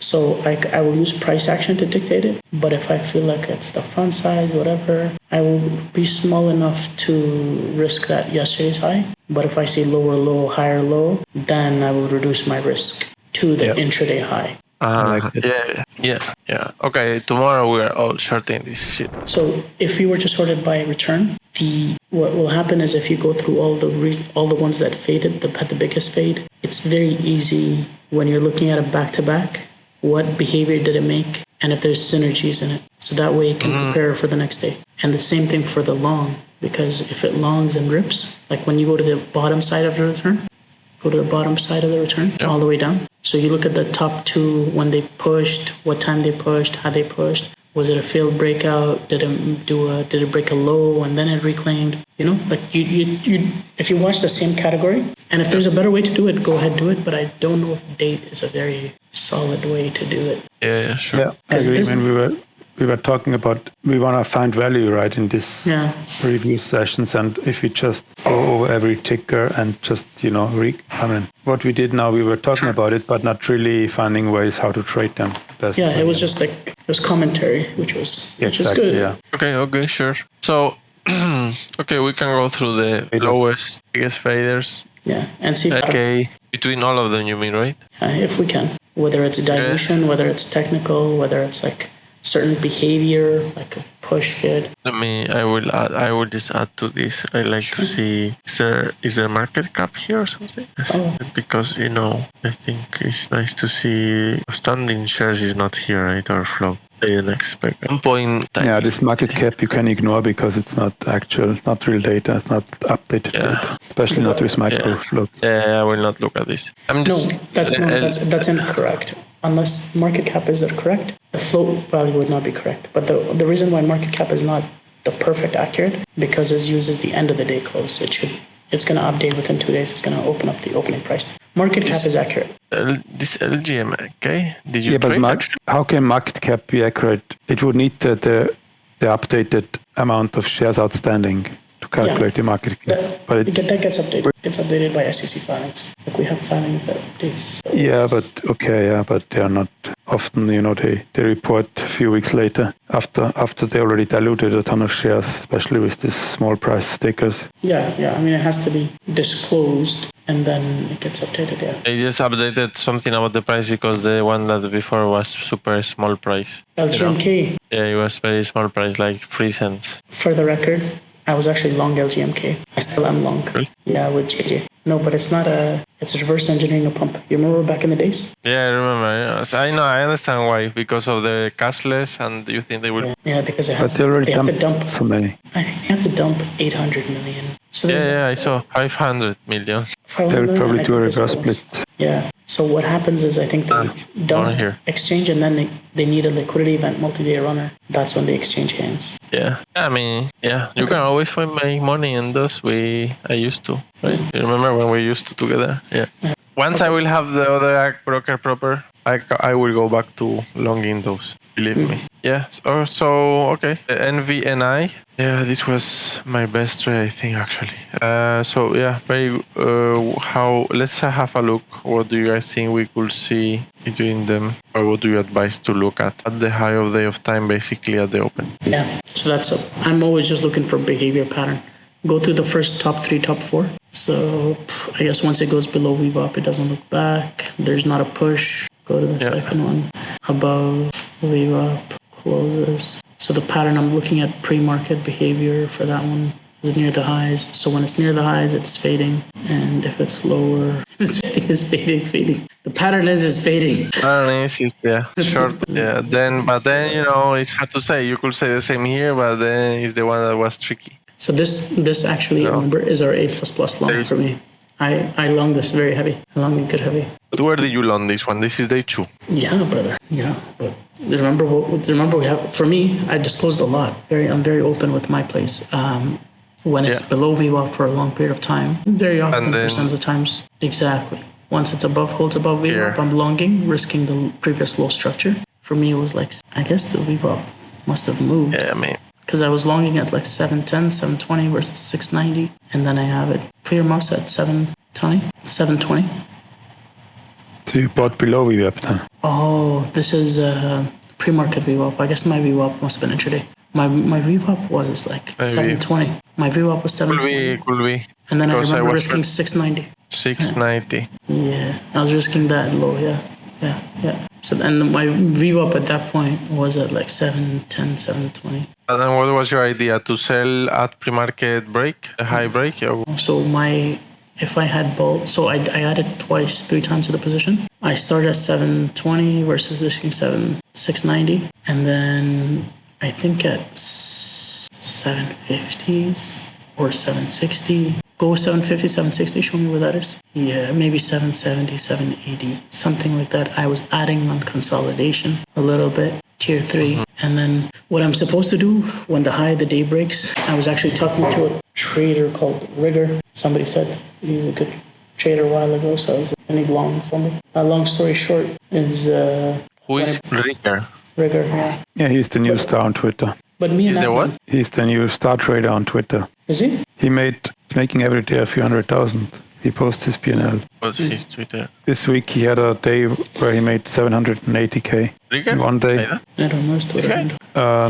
So I will use price action to dictate it. But if I feel like it's the font size, whatever, I will be small enough to risk that yesterday's high. But if I see lower low, higher low, then I will reduce my risk to the intraday high. Yeah. Okay, tomorrow we are all shorting this shit. So if you were to sort it by return, what will happen is if you go through all the ones that faded, had the biggest fade, it's very easy when you're looking at a back-to-back, what behavior did it make, and if there's synergies in it. So that way you can prepare for the next day. And the same thing for the long, because if it longs and rips, like when you go to the bottom side of the return, all the way down. So you look at the top two, when they pushed, what time they pushed, how they pushed. Was it a failed breakout? Did it break a low and then it reclaimed? You know, like you if you watch the same category, and if there's a better way to do it, go ahead, do it. But I don't know if date is a very solid way to do it. Yeah, sure. Yeah, I agree. When we were talking about, we want to find value, right, in this review sessions, and if we just go over every ticker and just, what we did now, we were talking about it, but not really finding ways how to trade them. It was just like, it was commentary, which is good. Yeah. Okay, sure. So, we can go through the lowest, biggest faders. Yeah, and see. Okay, between all of them, you mean, right? If we can, whether it's dilution, whether it's technical, whether it's like certain behavior, like a push fit. I will just add to this. I like to see, is there market cap here or something? Because, I think it's nice to see standing shares is not here, right? Or flow. I didn't expect. One point. This market cap you can ignore because it's not actual, not real data. It's not updated data, especially not with micro floats. Yeah, I will not look at this. That's incorrect. Unless market cap is correct, the float value would not be correct. But the reason why market cap is not the perfect accurate, because it uses the end of the day close. It's going to update within 2 days. It's going to open up the opening price. Market cap is accurate. This LGM, okay? Did you trade? But how can market cap be accurate? It would need the updated amount of shares outstanding to calculate the market cap. That gets updated. It's updated by SEC filings. Like we have filings that updates. But they are not often. They report a few weeks later after they already diluted a ton of shares, especially with these small price stickers. Yeah. I mean, it has to be disclosed and then it gets updated. Yeah. They just updated something about the price because the one that before was super small price. LGMK. Yeah, it was very small price, like 3 cents. For the record, I was actually long LGMK. I still am long. Really? Yeah, with JJ. No, but it's not it's reverse engineering a pump. You remember back in the days? Yeah, I remember. Yeah. I know, I understand why. Because of the cashless, and you think they will... Yeah, because they have to dump so many. I think they have to dump 800 million. So I saw 500 million. They will probably do a reverse split. Yeah. So what happens is I think they dump exchange and then they need a liquidity event multi-day runner. That's when they exchange hands. Yeah. I mean, you can always make money in those. I used to. Right? You remember when we used to together? Yeah. Once I will have the other broker proper, I will go back to longing those. Believe me. Yeah. Okay. NVNI. Yeah, this was my best trade, I think, actually. Let's have a look. What do you guys think we could see between them? Or what do you advise to look at the high of day of time, basically at the open? Yeah. So I'm always just looking for behavior pattern. Go through the first top 3, top 4. So I guess once it goes below VWAP, it doesn't look back. There's not a push. Go to the second one. Above VWAP, closes. So the pattern I'm looking at pre-market behavior for that one is near the highs. So when it's near the highs, it's fading. And if it's lower, it's fading. The pattern is fading. Short. Yeah. But then, it's hard to say. You could say the same here, but then it's the one that was tricky. So this actually, remember, is our A++ long for me. I long this very heavy. I long it good heavy. But where did you long this one? This is day 2. Yeah, brother. Yeah, but remember we have. For me, I disclosed a lot. I'm very open with my place. When it's below VWAP for a long period of time, very often, percent of the times, exactly. Once it's holds above VWAP, I'm longing, risking the previous low structure. For me, it was like, I guess the VWAP must have moved. Yeah, I mean. Because I was longing at like 710, 720 versus 690. And then I have it clear mouse at 720. So you bought below VWAP then? Oh, this is pre-market VWAP. I guess my VWAP must have been intraday. My VWAP was like Maybe. 720. My VWAP was 720. Could be. And then Because I remember was risking 690. 690. Yeah, I was risking that low. Yeah. So then my VWAP at that point was at like 710, 720. And then what was your idea? To sell at pre-market break, a high break? So if I had both, so I added 3 times to the position. I started at 720 versus risking 690, and then I think at 750s or 760. Go 750, 760. Show me where that is. Yeah, maybe 770, 780, something like that. I was adding on consolidation a little bit. Tier 3. And then what I'm supposed to do when the high of the day breaks, I was actually talking to a trader called Rigger. Somebody said he's a good trader a while ago, so I need longs only. Long story short is... Who is Rigger? Rigger, yeah. Yeah, he's the new star on Twitter. But me and Is there what? He's the new star trader on Twitter. Is he? He's making every day a few $100,000. He posts his P&L. What's his Twitter? This week he had a day where he made 780K Rigger? in one day. I don't know his Twitter guy? handle.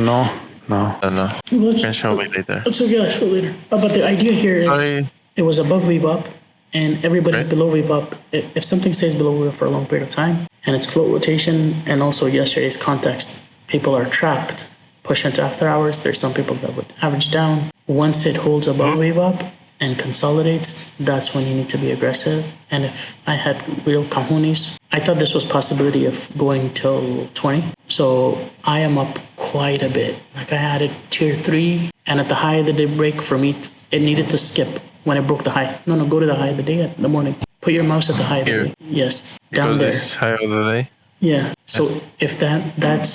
No. I don't know. Well, You can show me later. It's okay, I'll show later. But the idea here is Sorry. it was above VWAP, and everybody Right. below VWAP. If something stays below VWAP for a long period of time, and it's float rotation, and also yesterday's context, people are trapped, push into after hours. There's some people that would average down. Once it holds above VWAP and consolidates, that's when you need to be aggressive. And if I had real cojones, I thought this was possibility of going till 20. So I am up quite a bit. Like I added tier 3, and at the high of the day break for me, it needed to skip when it broke the high. No, go to the high of the day in the morning. Put your mouse at the high of the day. Yes, down Because there. this is high of the day. Yeah. So if that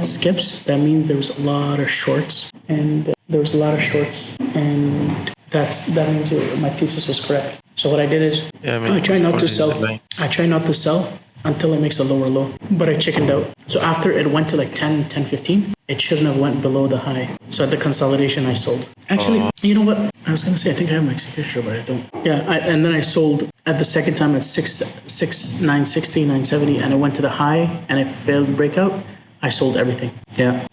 skips, that means there was a lot of shorts, and that means my thesis was correct. So what I did is I try not to sell. I try not to sell until it makes a lower low, but I chickened out. So after it went to like 10, 15, it shouldn't have went below the high. So at the consolidation, I sold. Actually, you know what? I was gonna say I think I have my execution, but I don't. Yeah, and then I sold at the second time at 960, 970, and it went to the high, and it failed breakout. I sold everything. Yeah.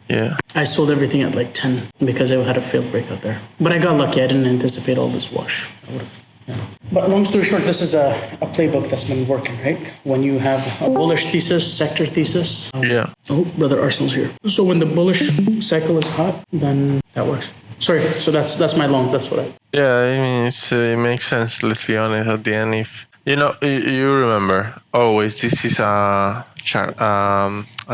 I sold everything at like 10 because I had a failed breakout there. But I got lucky. I didn't anticipate all this wash. I would have. Yeah. But long story short, this is a playbook that's been working, right? When you have a bullish thesis, sector thesis. Oh, brother Arsenal's here. So when the bullish cycle is hot, then that works. Sorry, so that's my long. That's what I. Yeah, I mean it makes sense. Let's be honest. At the end, if you remember always, this is a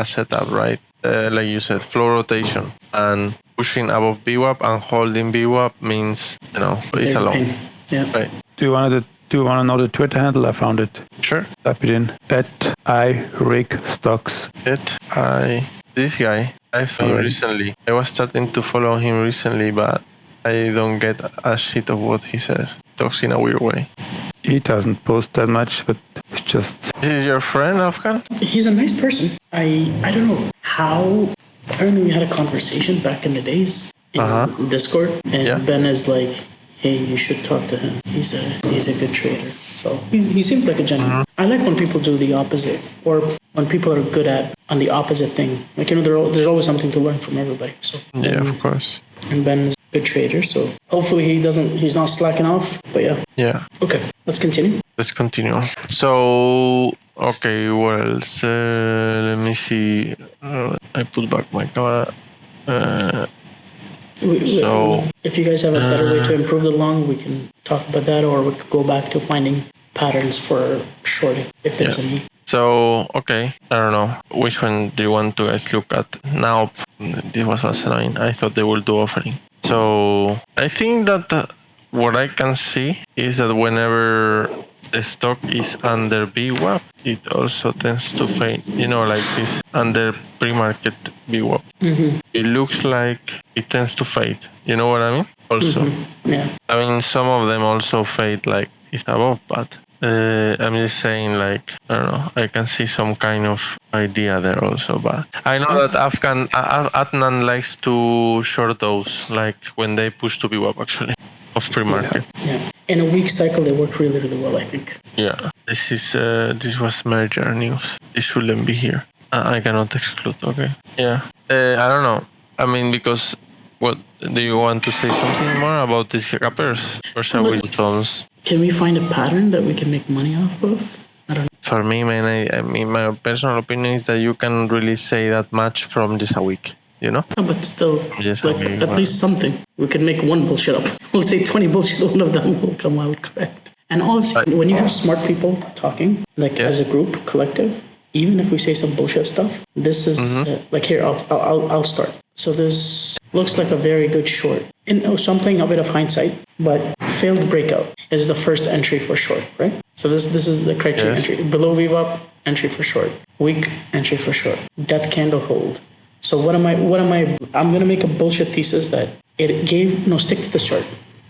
setup, right? Like you said, flow rotation and pushing above VWAP and holding VWAP means it's a long. Yeah. Right. Do you want to know the Twitter handle? I found it. Sure. Type it in. @iRigStocks. This guy, I saw him recently. I was starting to follow him recently, but I don't get a shit of what he says. Talks in a weird way. He doesn't post that much, but it's just... This is your friend, Afghan? He's a nice person. I don't know how... Apparently we had a conversation back in the days in Discord, and Ben is like, hey, you should talk to him. He's a good trader. So he seems like a gentleman. I like when people do the opposite, or when people are good at on the opposite thing. Like, there's always something to learn from everybody. So yeah, of course. And Ben is a good trader, so hopefully he's not slacking off. But yeah. Okay, let's continue. So, okay, what else? Let me see. I put back my camera. So if you guys have a better way to improve the long, we can talk about that, or we could go back to finding patterns for shorting if there's any. So, okay, I don't know. Which one do you want to guys look at? Now, this was annoying. I thought they would do offering. So, I think that what I can see is that whenever the stock is under VWAP, it also tends to fade, like this, under pre-market VWAP. It looks like it tends to fade. You know what I mean? Also. Yeah. I mean, some of them also fade like it's above, but I'm just saying, like, I don't know, I can see some kind of idea there also, but I know that Adnan likes to short those, like when they push to VWAP actually. of pre-market. Yeah. In a week cycle, they work really, really well, I think. Yeah. This was merger news. It shouldn't be here. I cannot exclude. Okay. Yeah. I don't know. I mean, because what do you want to say something more about these gappers, or shall we just? Can we find a pattern that we can make money off of? I don't know. For me, man, I mean, my personal opinion is that you can really say that much from just a week. You know? No, but still, Just like at least something. We can make one bullshit up. We'll say 20 bullshit, one of them will come out correct. And also, when you have smart people talking, like as a group, collective, even if we say some bullshit stuff, this is like here. I'll start. So this looks like a very good short. So I'm playing a bit of hindsight, but failed breakout is the first entry for short, right? So this is the criteria entry. Below VWAP, entry for short. Weak, entry for short. Death candle hold. So I'm gonna make a bullshit thesis that it gave stick to this chart.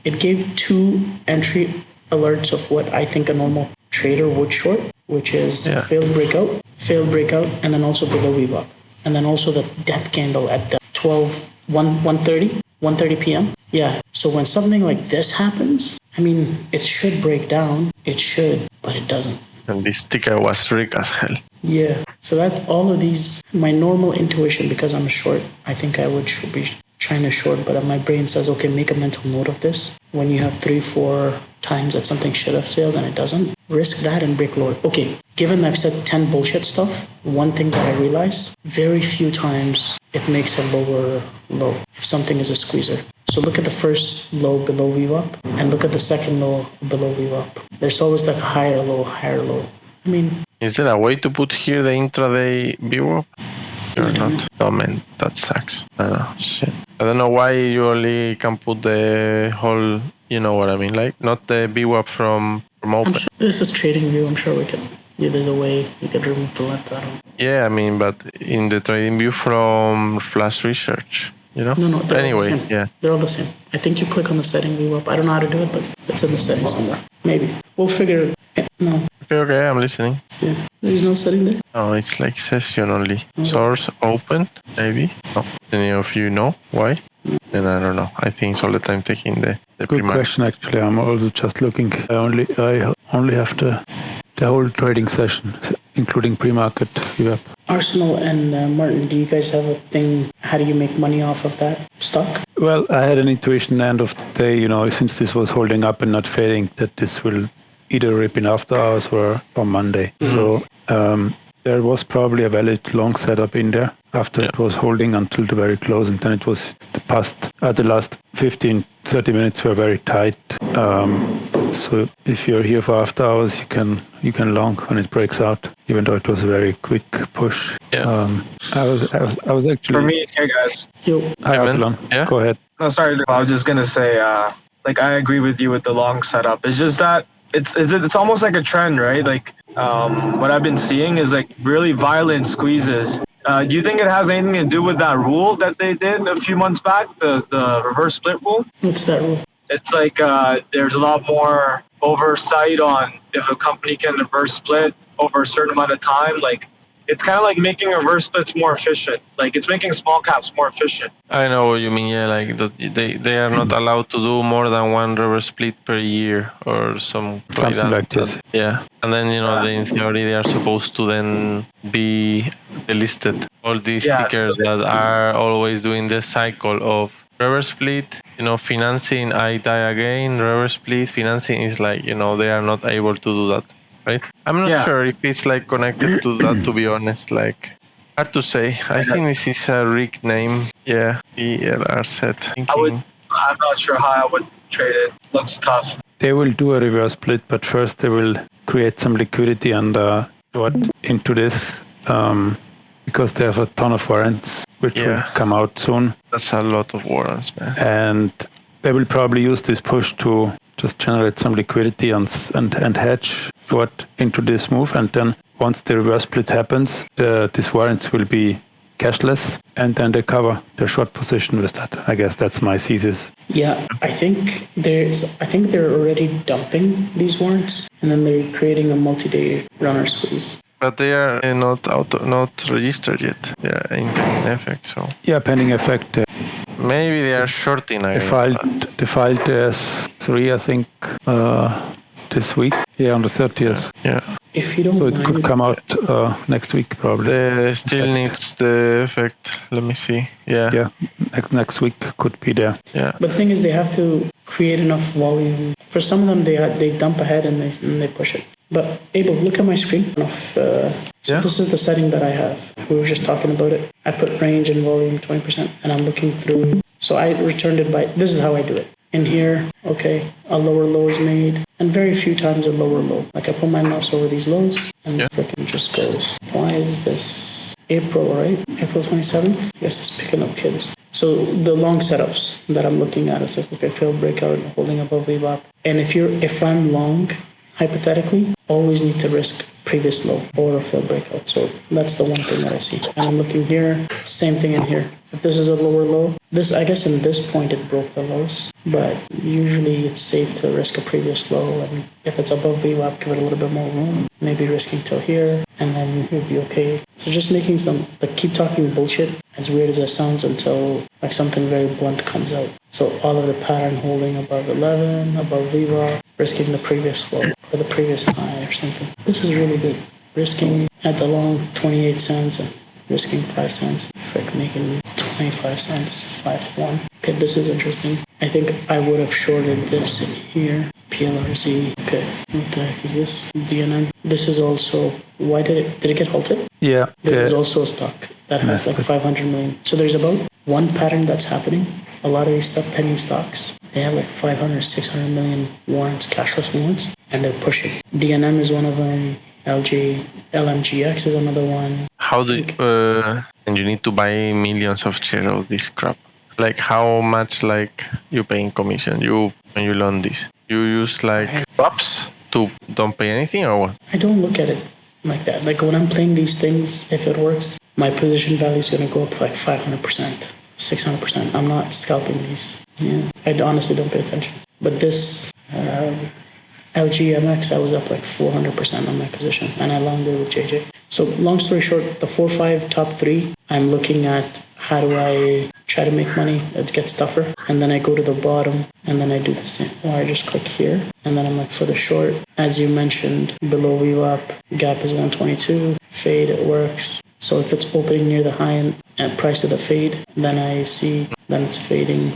It gave 2 entry alerts of what I think a normal trader would short, which is failed breakout, and then also below VWAP. And then also the death candle at the 1:30 p.m. Yeah. So when something like this happens, I mean, it should break down. It should, but it doesn't. And this ticker was rigged as hell. Yeah. So that's all of these. My normal intuition, because I'm short, I think I would be trying to short, but my brain says, okay, make a mental note of this. When you have 3-4 times that something should have failed and it doesn't, risk that and break lower. Okay, given I've said 10 bullshit stuff, one thing that I realized, very few times it makes a lower low if something is a squeezer. So look at the first low below VWAP and look at the second low below VWAP. There's always like a higher low. I mean... Is there a way to put here the intraday VWAP? Or not? Oh man, that sucks. Shit. I don't know why you only can put the whole, you know what I mean, like not the VWAP from open. Sure this is Trading we can. Yeah, there's a way you could remove the left. I don't. Yeah, I mean, but in the TradingView from Flash Research, you know. No. Anyway, they're all the same. I think you click on the setting VWAP. I don't know how to do it, but it's in the settings somewhere. Maybe we'll figure it. No. Okay, I'm listening. Yeah, there's no setting there. Oh, it's like session only. Source open, maybe. No. Any of you know why? And I don't know. I think it's all the time taking the good question. Actually, I'm also just looking. I only have the whole trading session, including pre-market VWAP. Arsenal and Martin, do you guys have a thing? How do you make money off of that stock? Well, I had an intuition end of the day, since this was holding up and not fading, that this will either rip in after hours or on Monday. Mm-hmm. So there was probably a valid long setup in there after it was holding until the very close, and then it was the last 15-30 minutes were very tight. So if you're here for after hours, you can long when it breaks out, even though it was a very quick push. Yeah. I was actually. For me, hey guys. Hi, Absalon. Yeah. Go ahead. No, sorry. I was just gonna say, I agree with you with the long setup. It's just that it's almost like a trend, right? Like what I've been seeing is like really violent squeezes. Do you think it has anything to do with that rule that they did a few months back, the reverse split rule? What's that rule? It's like there's a lot more oversight on if a company can reverse split over a certain amount of time. Like it's kind of like making reverse splits more efficient. Like it's making small caps more efficient. I know what you mean. Yeah, like that they are not allowed to do more than one reverse split per year or something like this. Yeah, and then in theory they are supposed to then be delisted. All these stickers that are always doing the cycle of reverse split, financing, I die again, reverse split, financing is like, they are not able to do that, right? I'm not sure if it's like connected to that, to be honest, like hard to say. I think this is a rigged name. Yeah, ELR set. I'm not sure how I would trade it. Looks tough. They will do a reverse split, but first they will create some liquidity and short into this because they have a ton of warrants which will come out soon. That's a lot of warrants, man. And they will probably use this push to just generate some liquidity and hedge short into this move. And then once the reverse split happens, these warrants will be cashless, and then they cover their short position with that. I guess that's my thesis. Yeah, I think they're already dumping these warrants, and then they're creating a multi-day runner squeeze. But they are not registered yet. They are in pending effect. So pending effect. maybe they are shorting They again. filed S3, I think, this week. Yeah, on the 30th. Yeah. If you don't So it mind, could come out next week probably. The still needs the effect. Let me see. Yeah. Yeah, next week could be there. Yeah. but the thing is, they have to create enough volume. For some of them, they dump ahead and they push it. But Abel, look at my screen. So Yeah. this is the setting that I have. We were just talking about it. I put range and volume 20%, and I'm looking through. So I returned it by. This is how I do it. In here, okay, a lower low is made, and very few times a lower low. Like I put my mouse over these lows, and it freaking just goes. Why is this April, right? April 27th? I guess it's picking up kids. So the long setups that I'm looking at, it's like, okay, failed breakout, holding above VWAP. And if I'm long, hypothetically, always need to risk previous low or a failed breakout. So that's the one thing that I see. And I'm looking here, same thing in here. If this is a lower low, I guess in this point it broke the lows, but usually it's safe to risk a previous low. And if it's above VWAP, give it a little bit more room, maybe risking till here, and then you'll be okay. So just making keep talking bullshit, as weird as that sounds, until like something very blunt comes out. So all of the pattern holding above 11, above VWAP, risking the previous low or the previous high or something. This is really good. Risking at the long 28 cents and risking 5 cents. Frick, making 25 cents, 5 to 1. Okay, this is interesting. I think I would have shorted this in here. PLRZ. Okay, what the heck is this? DNM. This is also, why did it get halted? Yeah. This is also a stock that has like 500 million. So there's about one pattern that's happening. A lot of these sub-penny stocks, they have like 500, 600 million warrants, cashless warrants, and they're pushing. DNM is one of them. LMGX is another one. How do and you need to buy millions of shares of this crap? Like how much like you pay in commission? When you learn this, you use like swaps to don't pay anything or what? I don't look at it like that. Like when I'm playing these things, if it works, my position value is going to go up like 500%, 600%. I'm not scalping these. Yeah, I honestly don't pay attention. But this LGMX, I was up like 400% on my position, and I longed it with JJ. So long story short, the 4-5 top 3, I'm looking at how do I try to make money. It gets tougher, and then I go to the bottom, and then I do the same. Or I just click here, and then I'm like, for the short, as you mentioned, below VWAP, gap is 122, fade, it works. So if it's opening near the high and price of the fade, then I see, then it's fading,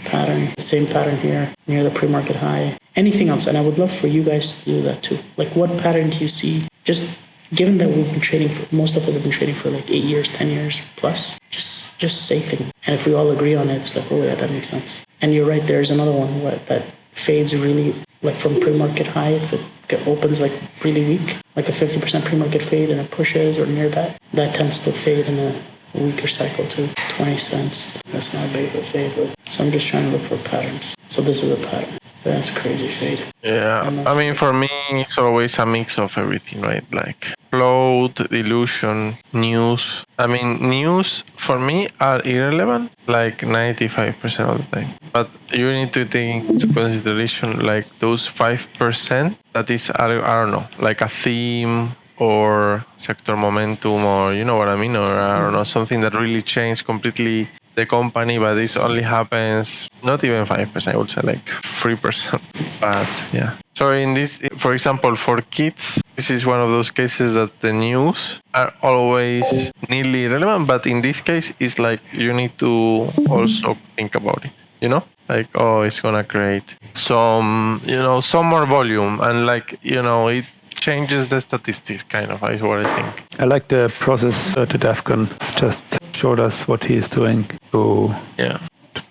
pattern. The same pattern here, near the pre-market high. Anything else, and I would love for you guys to do that too. Like what pattern do you see? Just given that we've been trading for, most of us have been trading for like 8 years, 10 years plus, just say things. And if we all agree on it, it's like, oh yeah, that makes sense. And you're right, there's another one that fades really, like from pre-market high, if it opens like really weak, like a 50% pre-market fade and it pushes or near that tends to fade in a weaker cycle to 20 cents. That's not a big of a fade, but so I'm just trying to look for patterns. So this is a pattern. That's crazy fade. Yeah, I mean, for me, it's always a mix of everything, right? Like float, dilution, news. I mean, news for me are irrelevant, like 95% of the time. But you need to take into consideration like those 5% that is, I don't know, like a theme or sector momentum, or you know what I mean, or I don't know, something that really changed completely the company, but this only happens not even 5%, I would say like 3%. But yeah. So in this, for example, for kids, this is one of those cases that the news are always nearly irrelevant, but in this case, it's like you need to also think about it, you know? Like, oh, it's gonna create some more volume, and like, it changes the statistics, kind of, is what I think. I like the process that Defcon just showed us what he is doing to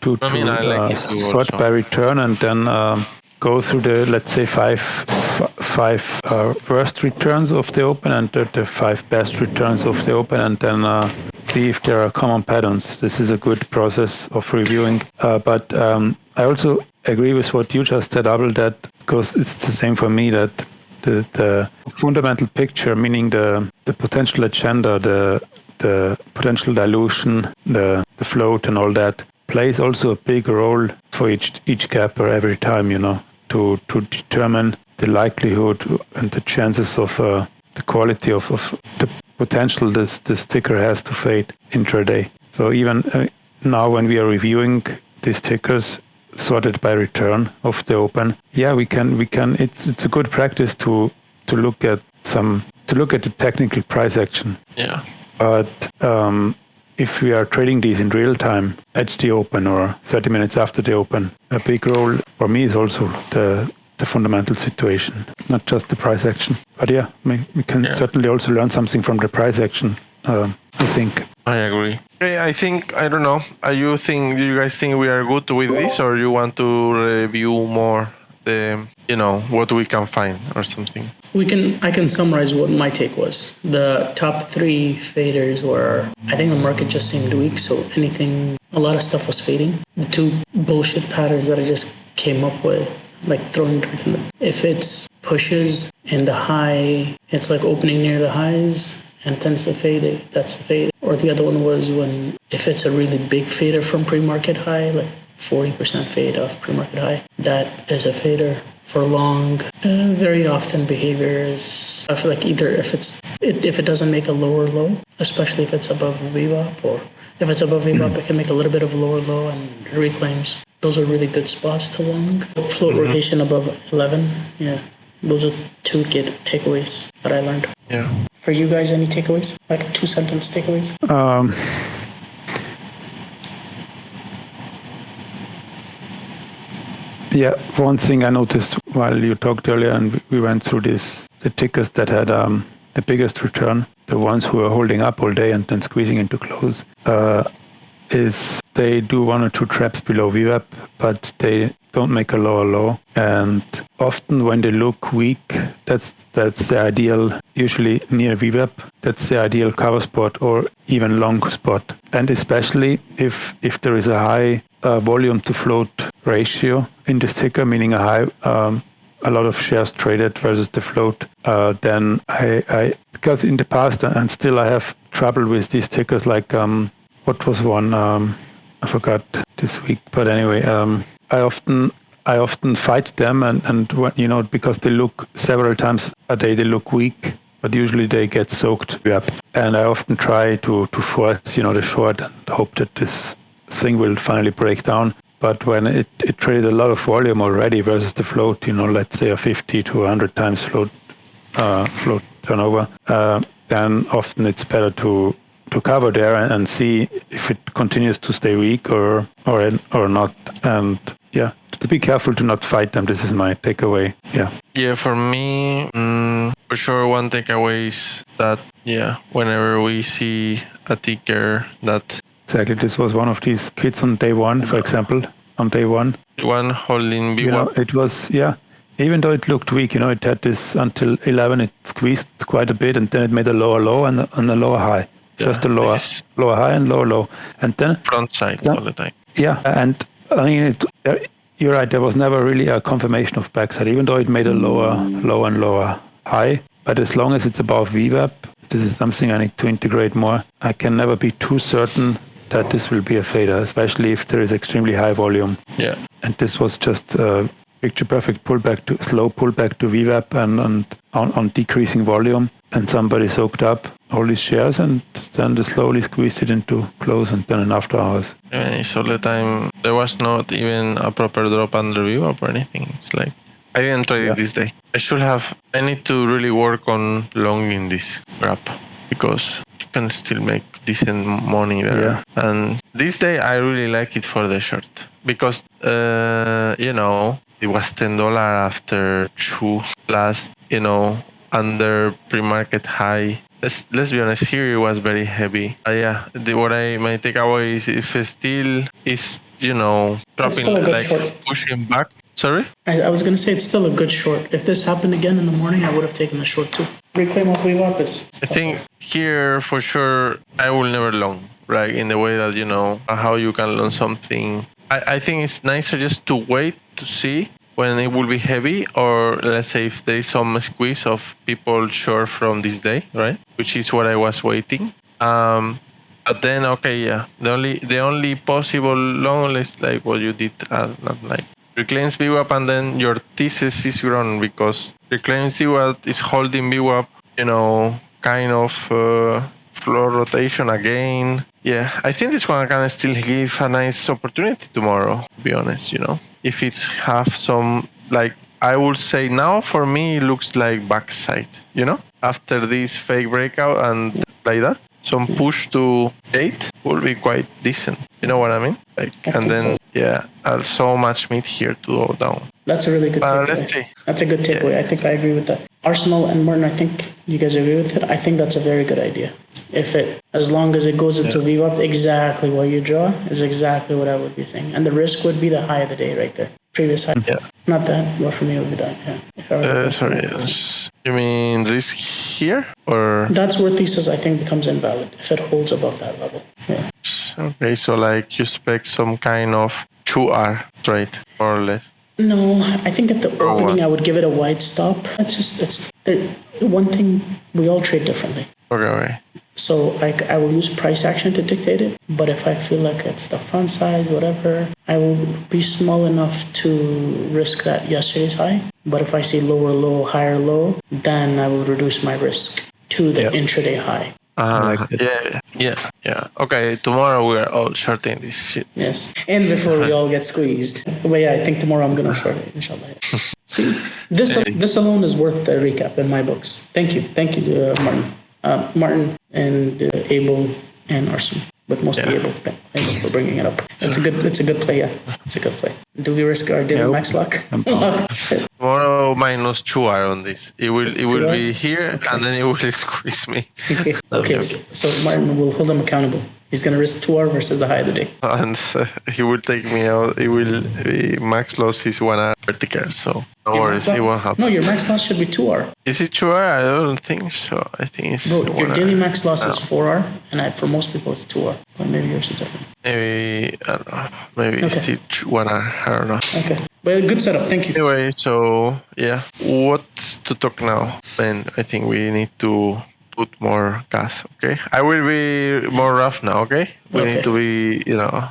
sort by return, and then go through the, let's say, five worst returns of the open and the 5 best returns of the open, and then see if there are common patterns. This is a good process of reviewing. But I also agree with what you just said, Abel, that because it's the same for me, that the fundamental picture, meaning the potential agenda, the potential dilution, the float and all that, plays also a big role for each capper every time, to determine the likelihood and the chances of the quality of the potential this ticker has to fade intraday. So even now when we are reviewing these tickers sorted by return of the open, we can. It's a good practice to look at the technical price action. Yeah. But if we are trading these in real time at the open or 30 minutes after the open, a big role for me is also the fundamental situation, not just the price action. But we can certainly also learn something from the price action, I think. I agree. Okay, I don't know. Do you guys think we are good with this, or you want to review more what we can find or something? I can summarize what my take was. The top 3 faders were, I think the market just seemed weak, so a lot of stuff was fading. The 2 bullshit patterns that I just came up with, like throwing dirt in them. If it's pushes in the high, it's like opening near the highs and tends to fade, that's the fade. Or the other one was if it's a really big fader from pre-market high, like 40% fade off pre-market high, that is a fader. For long, very often behavior is, I feel like either if it doesn't make a lower low, especially if it's above VWAP, or if it's above VWAP, it can make a little bit of a lower low and reclaims. Those are really good spots to long. Float rotation above 11, those are 2 good takeaways that I learned. Yeah. For you guys, any takeaways? Like 2-sentence takeaways? One thing I noticed while you talked earlier and we went through the tickers that had the biggest return, the ones who are holding up all day and then squeezing into close, is they do 1 or 2 traps below VWAP, but they don't make a lower low. And often when they look weak, that's the ideal, usually near VWAP, that's the ideal cover spot or even long spot. And especially if there is a high volume to float ratio in this ticker, meaning a lot of shares traded versus the float, then I because in the past and still I have trouble with these tickers, like what was one, I forgot this week, but anyway, I often fight them and because they look several times a day, they look weak, but usually they get soaked up. And I often try to force the short and hope that this thing will finally break down. But when it traded a lot of volume already versus the float, let's say a 50 to 100 times float turnover, then often it's better to cover there and see if it continues to stay weak or not. And to be careful to not fight them. This is my takeaway. Yeah, for me, for sure, one takeaway is that whenever we see a ticker that exactly, this was one of these kids on day 1, for example, on day 1. One holding VWAP. It was, even though it looked weak, it had this until 11, it squeezed quite a bit, and then it made a lower low and a lower high. Just a lower high and lower low. And then front side all the time. Yeah, and I mean, you're right, there was never really a confirmation of backside, even though it made a lower low and lower high. But as long as it's above VWAP, this is something I need to integrate more. I can never be too certain that this will be a fader, especially if there is extremely high volume. Yeah. And this was just a picture perfect slow pullback to VWAP and on decreasing volume. And somebody soaked up all these shares and then they slowly squeezed it into close and then in after hours. So the time there was not even a proper drop under VWAP or anything. It's like I didn't trade it this day. I need to really work on longing this grab because you can still make decent money there. Yeah. And this day I really like it for the short because it was $10 after 2 plus under pre-market high. Let's be honest, here it was very heavy. My takeaway is if it still is dropping like short. pushing back. Sorry? I was going to say it's still a good short. If this happened again in the morning, I would have taken the short too. Reclaim off VWAP is I think here for sure I will never long, right? In the way that how you can long something. I think it's nicer just to wait to see when it will be heavy, or let's say if there is some squeeze of people short from this day, right? Which is what I was waiting. But then the only possible long is like what you did last night. Reclaims VWAP and then your thesis is wrong because reclaims VWAP is holding VWAP, kind of floor rotation again. Yeah, I think this one can still give a nice opportunity tomorrow, to be honest, if it's have some, like, I would say now for me, it looks like backside, after this fake breakout and like that. Some push to 8 will be quite decent. You know what I mean? And then, so much meat here to go down. That's a really good takeaway. Let's see. That's a good takeaway. Yeah. I think I agree with that. Arsenal and Martin, I think you guys agree with it. I think that's a very good idea. As long as it goes into VWAP, exactly what you draw is exactly what I would be saying. And the risk would be the high of the day right there. Previous high. Yeah. Not that, but for me it would be that. Yeah. If I were sorry. You mean risk here or? That's where thesis I think becomes invalid if it holds above that level. Yeah. Okay, so like you expect some kind of 2R trade, more or less. No, I think at the opening I would give it a wide stop. One thing, we all trade differently. Okay. So I will use price action to dictate it, but if I feel like it's the font size, whatever, I will be small enough to risk that yesterday's high. But if I see lower low, higher low, then I will reduce my risk to the intraday high. Yeah. Okay, tomorrow we are all shorting this shit. Yes, and before we all get squeezed. But I think tomorrow I'm going to short it, inshallah. See, this alone is worth the recap in my books. Thank you, Martin. Martin and Abel and Arsenal, but mostly Abel for bringing it up. It's a good play. Yeah, it's a good play. Do we risk our daily max lock? Tomorrow minus 2R on this. It will be here, and then it will squeeze me. Okay. So Martin will hold him accountable. He's going to risk 2R versus the high of the day. And he will take me out. It will max loss is 1R vertical, so no worries, it won't happen. No, your max loss should be 2R. Is it 2R? I don't think so. I think it's 1R. Your daily max loss is 4R, and for most people it's 2R. But maybe yours is different. Maybe, I don't know. Maybe it's still 1R. I don't know. Okay. Well, good setup. Thank you. Anyway, so, what to talk now? Then I think we need to put more gas, okay? I will be more rough now, okay? We need to be,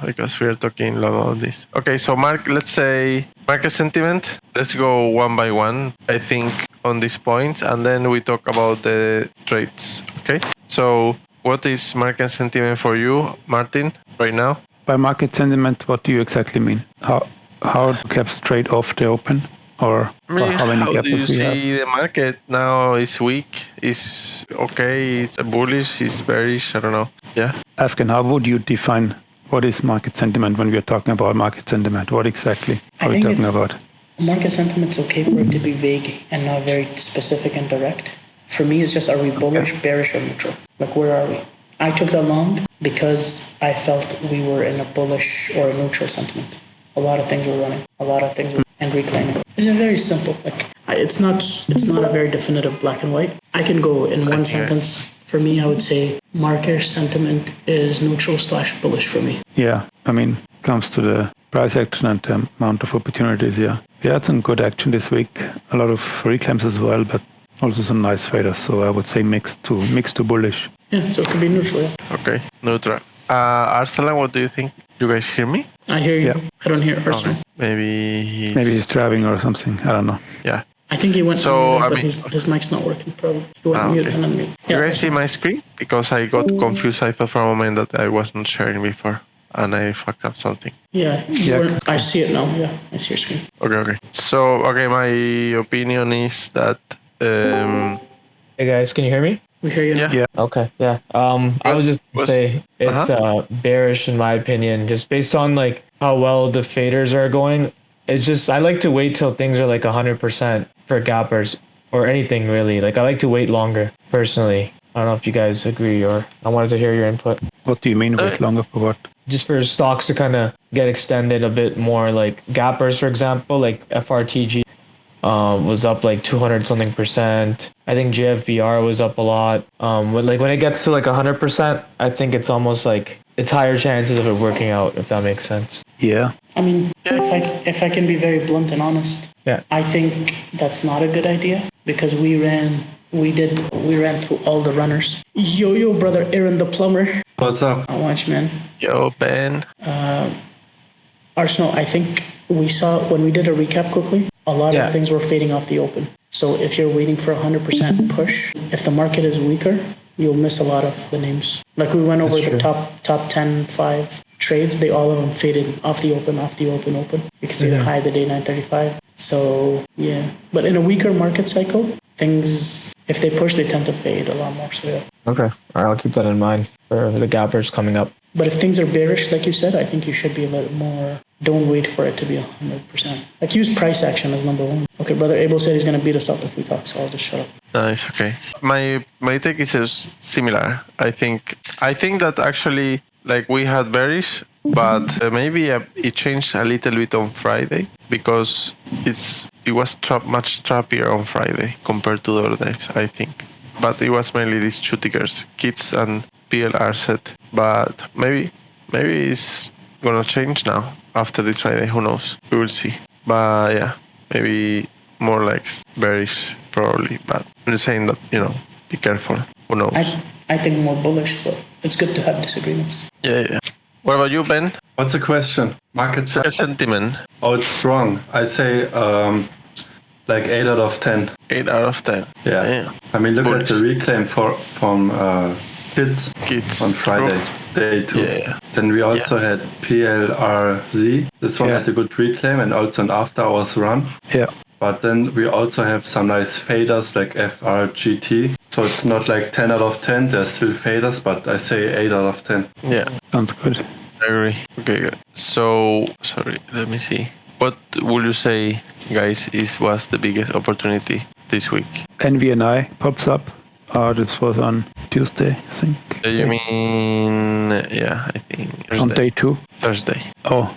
because we are talking a lot about this. Okay, so let's say market sentiment. Let's go one by one, I think, on these points, and then we talk about the trades, okay? So what is market sentiment for you, Martin, right now? By market sentiment, what do you exactly mean? How caps trade off the open? Or how many how do you gaps we have? see the market now? Is weak? Is okay? It's bullish? Is bearish? I don't know. Yeah. Afghan, how would you define what is market sentiment when we are talking about market sentiment? What exactly are we talking about? Market sentiment's okay for it to be vague and not very specific and direct. For me, it's just, are we bullish, bearish, or neutral? Like, where are we? I took that long because I felt we were in a bullish or a neutral sentiment. A lot of things were running. And reclaiming. It's very simple. It's not a very definitive black and white. I can go in one sentence. For me, I would say market sentiment is neutral/bullish for me. Yeah, comes to the price action and the amount of opportunities. Yeah, we had some good action this week. A lot of reclaims as well, but also some nice faders. So I would say mixed to bullish. Yeah, so it could be neutral. Yeah. Okay, neutral. Arsalan, what do you think? You guys hear me? I hear you. Yeah. I don't hear Arsalan. Maybe he's driving or something. I don't know. Yeah. I think he went on mute, but his mic's not working probably. He went mute and unmute. You guys see my screen? Because I got confused. I thought for a moment that I was not sharing before and I fucked up something. Yeah. I see it now. Yeah, I see your screen. Okay. So, my opinion is that... Hey guys, can you hear me? We hear you. Yeah. Okay. Yeah. I was just gonna say it's bearish in my opinion, just based on how well the faders are going. It's just I like to wait till things are 100% for gappers or anything really. I like to wait longer personally. I don't know if you guys agree, or I wanted to hear your input. What do you mean wait longer for what? Just for stocks to kind of get extended a bit more, like gappers, for example, like FRTG. Was up 200 something percent. I think JFBR was up a lot. When it gets to 100%, I think it's almost it's higher chances of it working out, if that makes sense. Yeah. If I can be very blunt and honest, I think that's not a good idea because we ran through all the runners. Yo, brother Aaron the plumber. What's up? I watch, man. Yo, Ben. Arsenal, I think we saw when we did a recap quickly, a lot of things were fading off the open. So if you're waiting for 100% push, if the market is weaker, you'll miss a lot of the names. Like we went over the top 10, 5 trades. They all of them faded off the open. You can see the high of the day 935. So yeah, but in a weaker market cycle, things if they push, they tend to fade a lot more. So yeah. Okay, all right, I'll keep that in mind for the gappers coming up. But if things are bearish, like you said, I think you should be a little more. Don't wait for it to be 100%. Like use price action as number one. Okay, brother Abel said he's gonna beat us up if we talk, so I'll just shut up. Nice. Okay. My take is similar. I think that actually like we had bearish, but maybe it changed a little bit on Friday because it was much trappier on Friday compared to the other days. I think, but it was mainly these two tickers, kids and PLR set. But maybe it's gonna change now after this Friday. Who knows? We will see. But yeah, maybe more like bearish probably. But I'm just saying that be careful. Who knows? I think more bullish, but it's good to have disagreements. Yeah. What about you, Ben? What's the question? Market sentiment. Oh, it's strong. I say like 8 out of 10. 8 out of 10. Yeah. I mean, look at the reclaim from kids on Friday, day 2. Yeah. Then we also had PLRZ. This one had a good reclaim and also an after hours run. Yeah. But then we also have some nice faders like FRGT. So it's not like 10 out of 10. There's still faders, but I say 8 out of 10. Yeah. Sounds good. I agree. Okay, good. So, sorry, let me see. What would you say, guys, was the biggest opportunity this week? NVNI pops up. This was on Tuesday, I think. You mean, yeah, I think Thursday. On day 2? Thursday. Oh.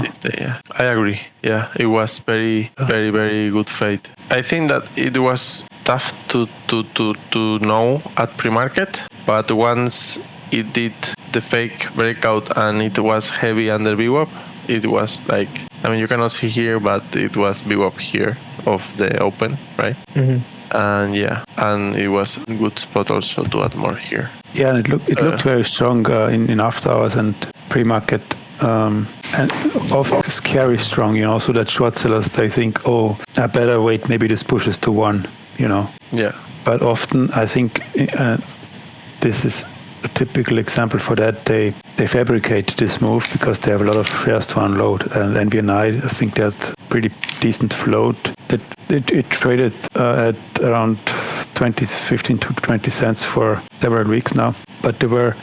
Tuesday, yeah. I agree. Yeah, it was very, very, very good fate. I think that it was tough to know at pre-market, but once it did the fake breakout and it was heavy under VWAP, it was like, I mean, you cannot see here, but it was VWAP here of the open, right? Mm-hmm. And yeah, and it was a good spot also to add more here. Yeah, and it looked very strong in after hours and pre-market, and often scary strong, so that short sellers, they think, oh, I better wait, maybe this pushes to 1, Yeah. But often I think this is a typical example for that. They fabricate this move because they have a lot of shares to unload, and NVNI, I think that's pretty decent float. It traded at around 15 to 20 cents for several weeks now, but they were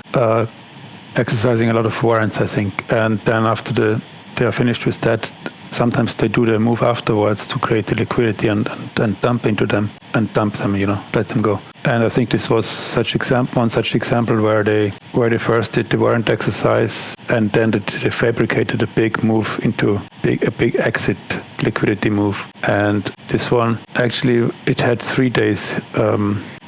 exercising a lot of warrants, I think, and then after they are finished with that, sometimes they do the move afterwards to create the liquidity and dump into them and dump them, let them go. And I think this was one such example where they first did the warrant exercise and then they fabricated a big move into a big exit liquidity move. And this one, actually, it had 3 days.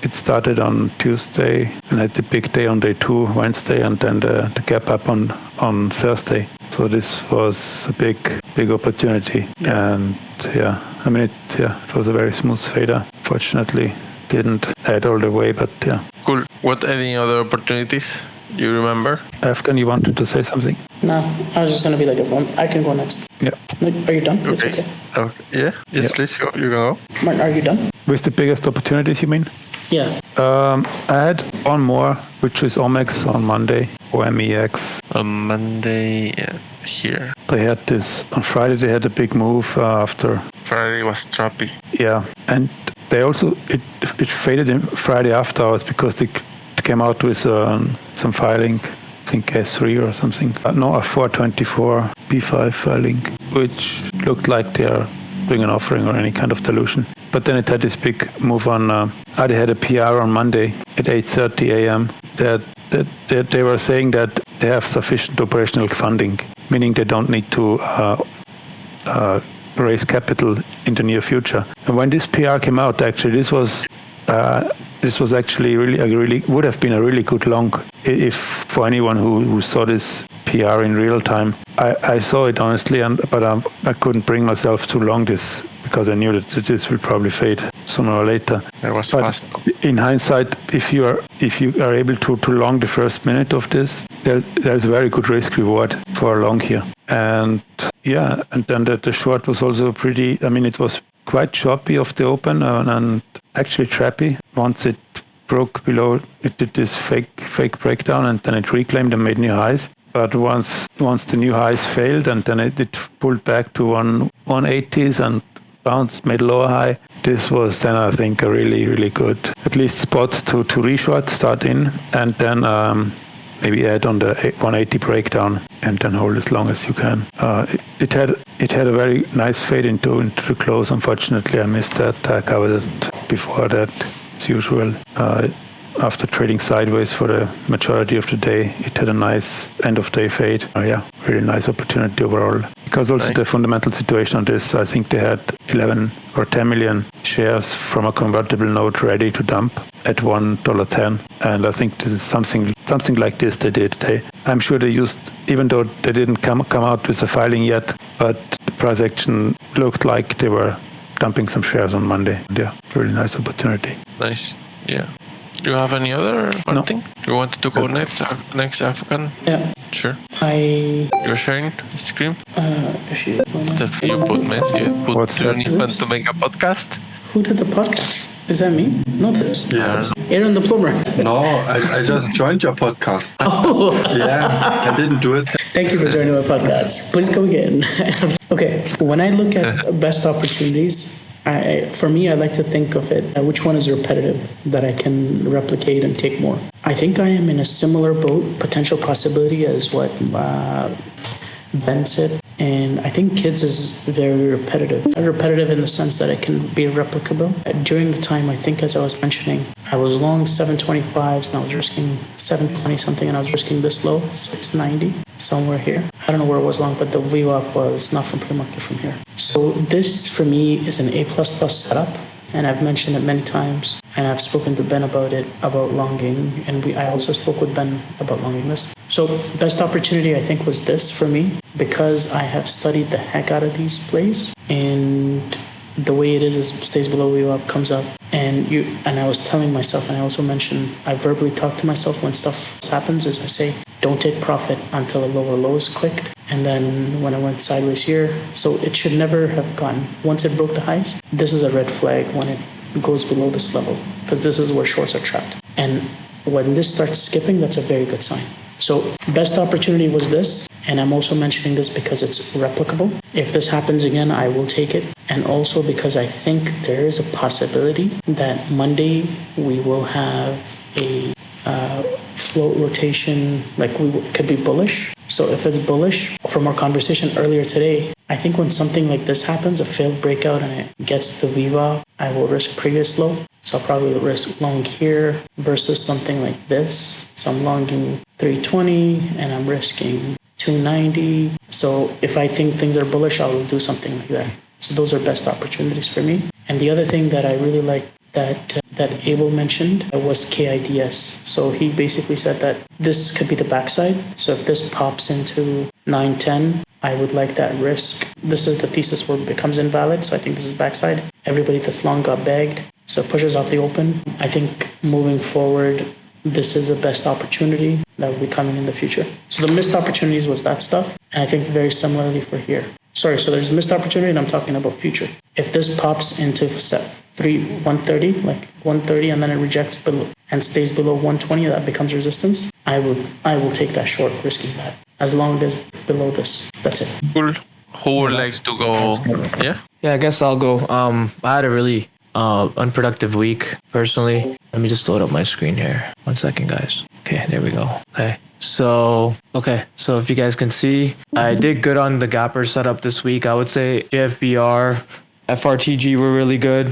It started on Tuesday and had the big day on day 2, Wednesday, and then the gap up on Thursday. So this was a big opportunity. And yeah, I mean, it was a very smooth fader. Fortunately, didn't add all the way, but yeah. Cool. What any other opportunities you remember? Afghan, you wanted to say something? No, I was just gonna be like, I can go next. Yeah. Are you done? It's Okay. Yeah. Yes, please go. You can go. Martin, are you done? With the biggest opportunities, you mean? Yeah. I had one more, which is OMEX on Monday, or MEX. On Monday, yeah, here. They had this, on Friday they had a big move after. Friday was trappy. Yeah, and they also, it faded in Friday after hours because they came out with some filing, I think S3 or something. No, a 424 B5 filing, which looked like they are doing an offering or any kind of dilution. But then it had this big move on, they had a PR on Monday at 8:30 a.m. that they were saying that they have sufficient operational funding, meaning they don't need to raise capital in the near future. And when this PR came out, actually, this was actually really would have been a really good long if for anyone who saw this PR in real time. I saw it honestly, but I couldn't bring myself to long this because I knew that this would probably fade sooner or later. It was fast. In hindsight, if you are able to long the first minute of this, there's a very good risk reward for a long here. And yeah, and then the short was also pretty. I mean, it was quite choppy off the open and actually trappy once it broke below. It did this fake breakdown, and then it reclaimed and made new highs. But once the new highs failed, and then it pulled back to 180s and bounced, made lower high. This was then, I think, a really, really good, at least spot to reshort, start in, and then maybe add on the 180 breakdown, and then hold as long as you can. It had a very nice fade into the close. Unfortunately, I missed that. I covered it before that, as usual. After trading sideways for the majority of the day, it had a nice end of day fade. Really nice opportunity overall. Because also the fundamental situation on this, I think they had 11 or 10 million shares from a convertible note ready to dump at $1.10. And I think this is something like this they did. I'm sure they used, even though they didn't come out with a filing yet, but the price action looked like they were dumping some shares on Monday. Yeah, really nice opportunity. Nice. Yeah. Do you have any other thing? You wanted to go next African? Yeah. Sure. You're sharing the screen? If you put What's you that? need to make a podcast? Who did the podcast? Is that me? No, that's Aaron the plumber. No, I just joined your podcast. Oh. Yeah, I didn't do it. Thank you for joining my podcast. Please come again. Okay, when I look at best opportunities, for me, I like to think of it, which one is repetitive that I can replicate and take more. I think I am in a similar boat, potential possibility as what Ben said. And I think kids is very repetitive. Repetitive in the sense that it can be replicable. During the time, I think as I was mentioning, I was long 725s and I was risking 720 something, and I was risking this low, 690, somewhere here. I don't know where it was long, but the VWAP was not from pre-market, from here. So this for me is an A++ setup. And I've mentioned it many times, and I've spoken to Ben about it, about longing, and I also spoke with Ben about longing this. So best opportunity, I think, was this for me, because I have studied the heck out of these plays, and the way it is stays below VWAP, comes up, and I was telling myself, and I also mentioned, I verbally talk to myself when stuff happens, is I say, don't take profit until a lower low is clicked. And then when I went sideways here, so it should never have gone. Once it broke the highs, this is a red flag when it goes below this level, because this is where shorts are trapped. And when this starts skipping, that's a very good sign. So best opportunity was this, and I'm also mentioning this because it's replicable. If this happens again, I will take it. And also because I think there is a possibility that Monday we will have a float rotation, like we could be bullish. So if it's bullish, from our conversation earlier today, I think when something like this happens, a failed breakout, and it gets to Viva, I will risk previous low. So I'll probably risk long here versus something like this. So I'm longing 320 and I'm risking 290. So if I think things are bullish, I'll do something like that. So those are best opportunities for me. And the other thing that I really like that Abel mentioned was KIDS. So he basically said that this could be the backside. So if this pops into 910, I would like that risk. This is the thesis where it becomes invalid. So I think this is backside. Everybody that's long got bagged. So it pushes off the open. I think moving forward, this is the best opportunity that will be coming in the future. So the missed opportunities was that stuff. And I think very similarly for here. Sorry, so there's missed opportunity and I'm talking about future. If this pops into 130, like 130, and then it rejects below and stays below 120, that becomes resistance, I will take that short, risking that. As long as below this. That's it. Cool. Who would like to go? Yeah? Yeah, I guess I'll go. I had a really unproductive week, personally. Let me just load up my screen here. 1 second, guys. Okay, there we go. Okay. So if you guys can see, I did good on the gapper setup this week. I would say JFBR, FRTG were really good.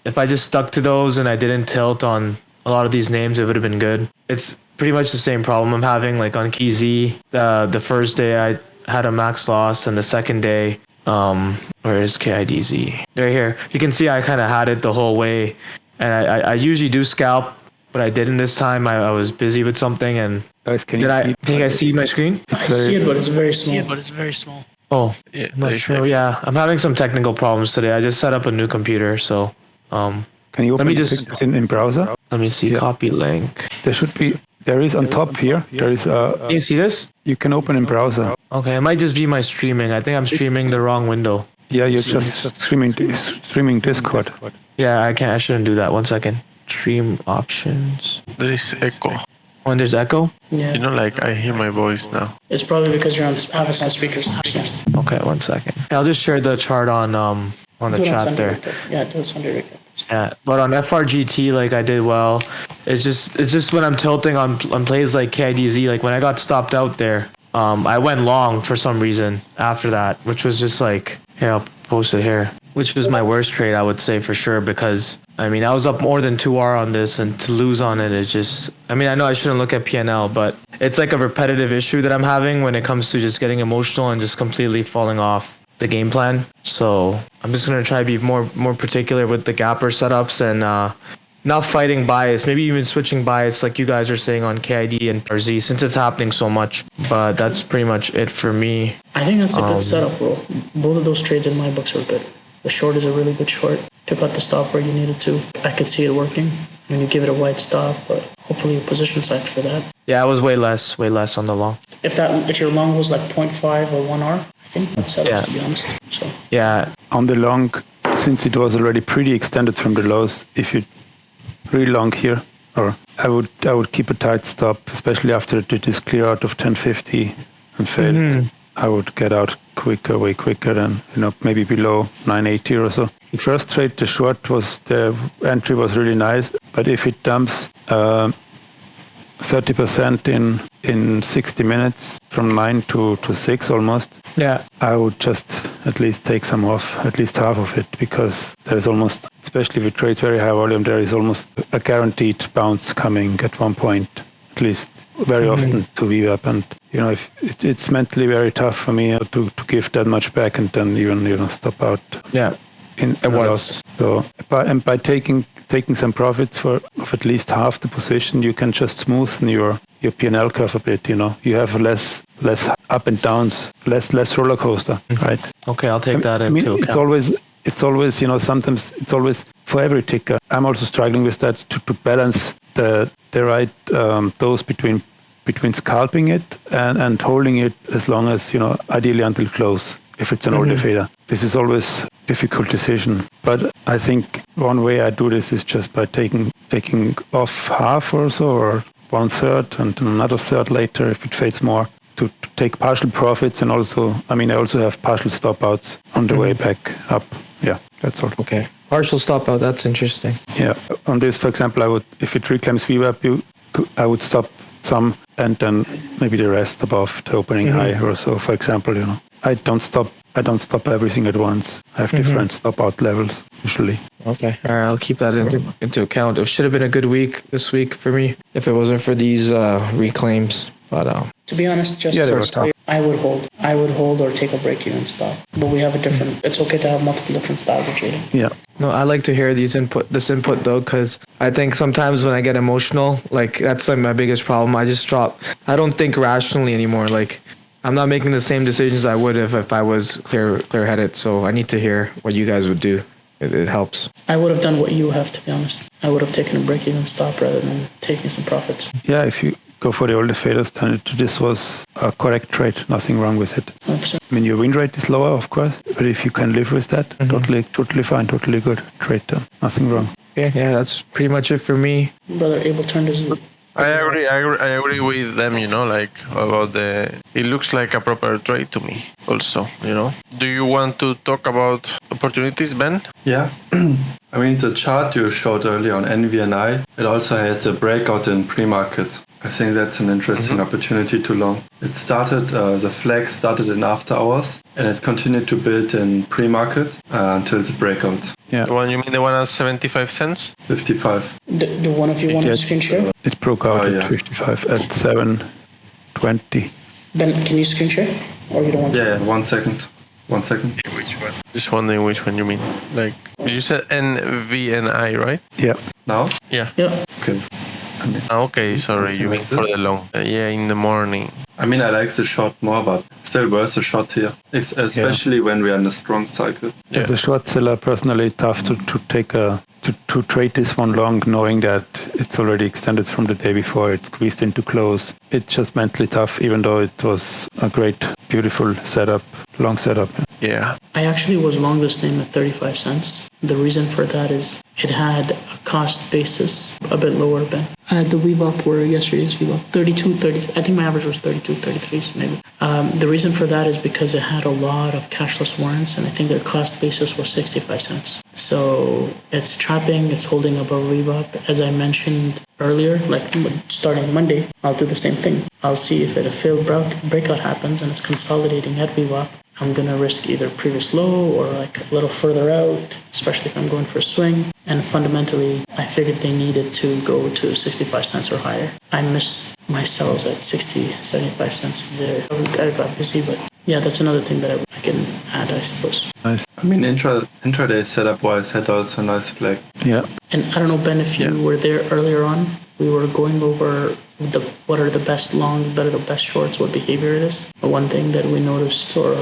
If I just stuck to those and I didn't tilt on a lot of these names, it would have been good. It's pretty much the same problem I'm having, like on Key Z. The first day I had a max loss, and the second day, where is KIDZ? Right here. You can see I kind of had it the whole way, and I usually do scalp, but I didn't this time. I was busy with something, and Guys, can you guys see my screen? I see it, but it's very small. Oh, Yeah, not sure. Yeah, I'm having some technical problems today. I just set up a new computer, so can you open it in browser? let me see. Copy link. There is on top here. There is Can you see this? you can open in browser. Okay, it might just be my streaming. I think I'm streaming the wrong window. Yeah, you're just streaming Discord. Yeah, I shouldn't do that. 1 second. Stream options. There is echo. When there's echo? Yeah. You know, like I hear my voice now. It's probably because you're on have us on speakers. Okay, 1 second. I'll just share the chart on the Do it on chat Sunday there. recap. Yeah, do it Sunday recap. Yeah, but on FRGT, like I did well. It's just when I'm tilting on plays like KIDZ, like when I got stopped out there, I went long for some reason after that, which was just like, here, I'll post it here, which was my worst trade, I would say for sure, because I mean, I was up more than 2R on this, and to lose on it is just, I mean, I know I shouldn't look at PNL, but it's like a repetitive issue that I'm having when it comes to just getting emotional and just completely falling off the game plan. So I'm just going to try to be more particular with the gapper setups and not fighting bias, maybe even switching bias like you guys are saying on KID and RZ since it's happening so much. But that's pretty much it for me. I think that's a good setup, bro. Both of those trades in my books were good. The short is a really good short. Took out the stop where you needed to. I could see it working when you give it a wide stop, but hopefully you position sides for that. Yeah, I was way less on the long. If your long was like 0.5 or 1R, I think that's setup, to be honest. So Yeah, On the long, since it was already pretty extended from the lows, if you really long here, or I would keep a tight stop, especially after it did this clear out of 1050 and failed. I would get out quicker, way quicker than, maybe below 980 or so. The first trade, the short the entry was really nice, but if it dumps 30% in 60 minutes from 9 to 6 almost, yeah, I would just at least take some off, at least half of it, because there's almost, especially if it trades very high volume, there is almost a guaranteed bounce coming at one point, at least very often to VWAP. And, if it's mentally very tough for me to give that much back and then even, stop out. yeah. In It was. So by taking some profits of at least half the position, you can just smoothen your P&L curve a bit. You have less up and downs, less roller coaster, right? Okay, I'll take that into account. It's always sometimes it's always for every ticker. I'm also struggling with that to balance the right dose between scalping it and holding it as long as ideally until close. If it's an older fader, this is always difficult decision. But I think one way I do this is just by taking off half or so, or 1/3 and another third later if it fades more, to take partial profits. And also, I also have partial stop outs on the way back up. Yeah, that's all. Okay, partial stop out. That's interesting. Yeah, on this, for example, if it reclaims VWAP, I would stop some and then maybe the rest above the opening high or so. For example, I don't stop everything at once. I have different stop out levels usually. Okay, all right, I'll keep that into account. It should have been a good week this week for me if it wasn't for these reclaims. But to be honest, just Yeah, they were tough. I would hold or take a break even stop. But we have a different. It's okay to have multiple different styles of trading. Yeah. no, I like to hear this input though, because I think sometimes when I get emotional, like that's like my biggest problem. I just drop. I don't think rationally anymore. Like I'm not making the same decisions I would if I was clear-headed. So I need to hear what you guys would do. It helps. I would have done what you have, to be honest. I would have taken a break even stop rather than taking some profits. Yeah, if you go for the older faders, then this was a correct trade. Nothing wrong with it. 100%. Your win rate is lower, of course, but if you can live with that, totally fine, totally good trade. Nothing wrong. Yeah, that's pretty much it for me. Brother Abel turned his. I agree with them, about it looks like a proper trade to me also, Do you want to talk about opportunities, Ben? Yeah. The chart you showed earlier on NVNI, it also had a breakout in pre-market. I think that's an interesting opportunity to long. It started, the flag started in after hours and it continued to build in pre-market until the breakout. Yeah. You mean the one at 75 cents? 55. Do one of you want to screen share? It broke out at 55 at 720. Ben, can you screen share? Or you don't want to? Yeah, 1 second. 1 second. Which one? Just wondering which one you mean. Like, you said NVNI, right? Yeah. Now? Yeah. Yeah. Okay. Okay, sorry, you mean for the long. Yeah, in the morning. I like the short more, but still worth a shot here, especially when we are in a strong cycle. Yeah. As a short seller, personally, tough to trade this one long, knowing that it's already extended from the day before. It squeezed into close. It's just mentally tough, even though it was a great, beautiful setup, long setup. Yeah. I actually was long this name at 35 cents. The reason for that is it had a cost basis a bit lower, Ben. I had the VWAP where yesterday's VWAP 32, 30. I think my average was 32, 33, so maybe. The reason for that is because it had a lot of cashless warrants, and I think their cost basis was 65 cents. So it's trapping, it's holding above VWAP. As I mentioned earlier, like starting Monday, I'll do the same thing. I'll see if a failed breakout happens and it's consolidating at VWAP. I'm going to risk either previous low or like a little further out, especially if I'm going for a swing. And fundamentally, I figured they needed to go to 65 cents or higher. I missed my sells at 60, 75 cents there. I got busy, but yeah, that's another thing that I can add, I suppose. Nice. I mean, intraday setup-wise had also a nice flag. Yeah. And I don't know, Ben, if you were there earlier on, we were going over what are the best longs, what are the best shorts, what behavior it is. But one thing that we noticed, or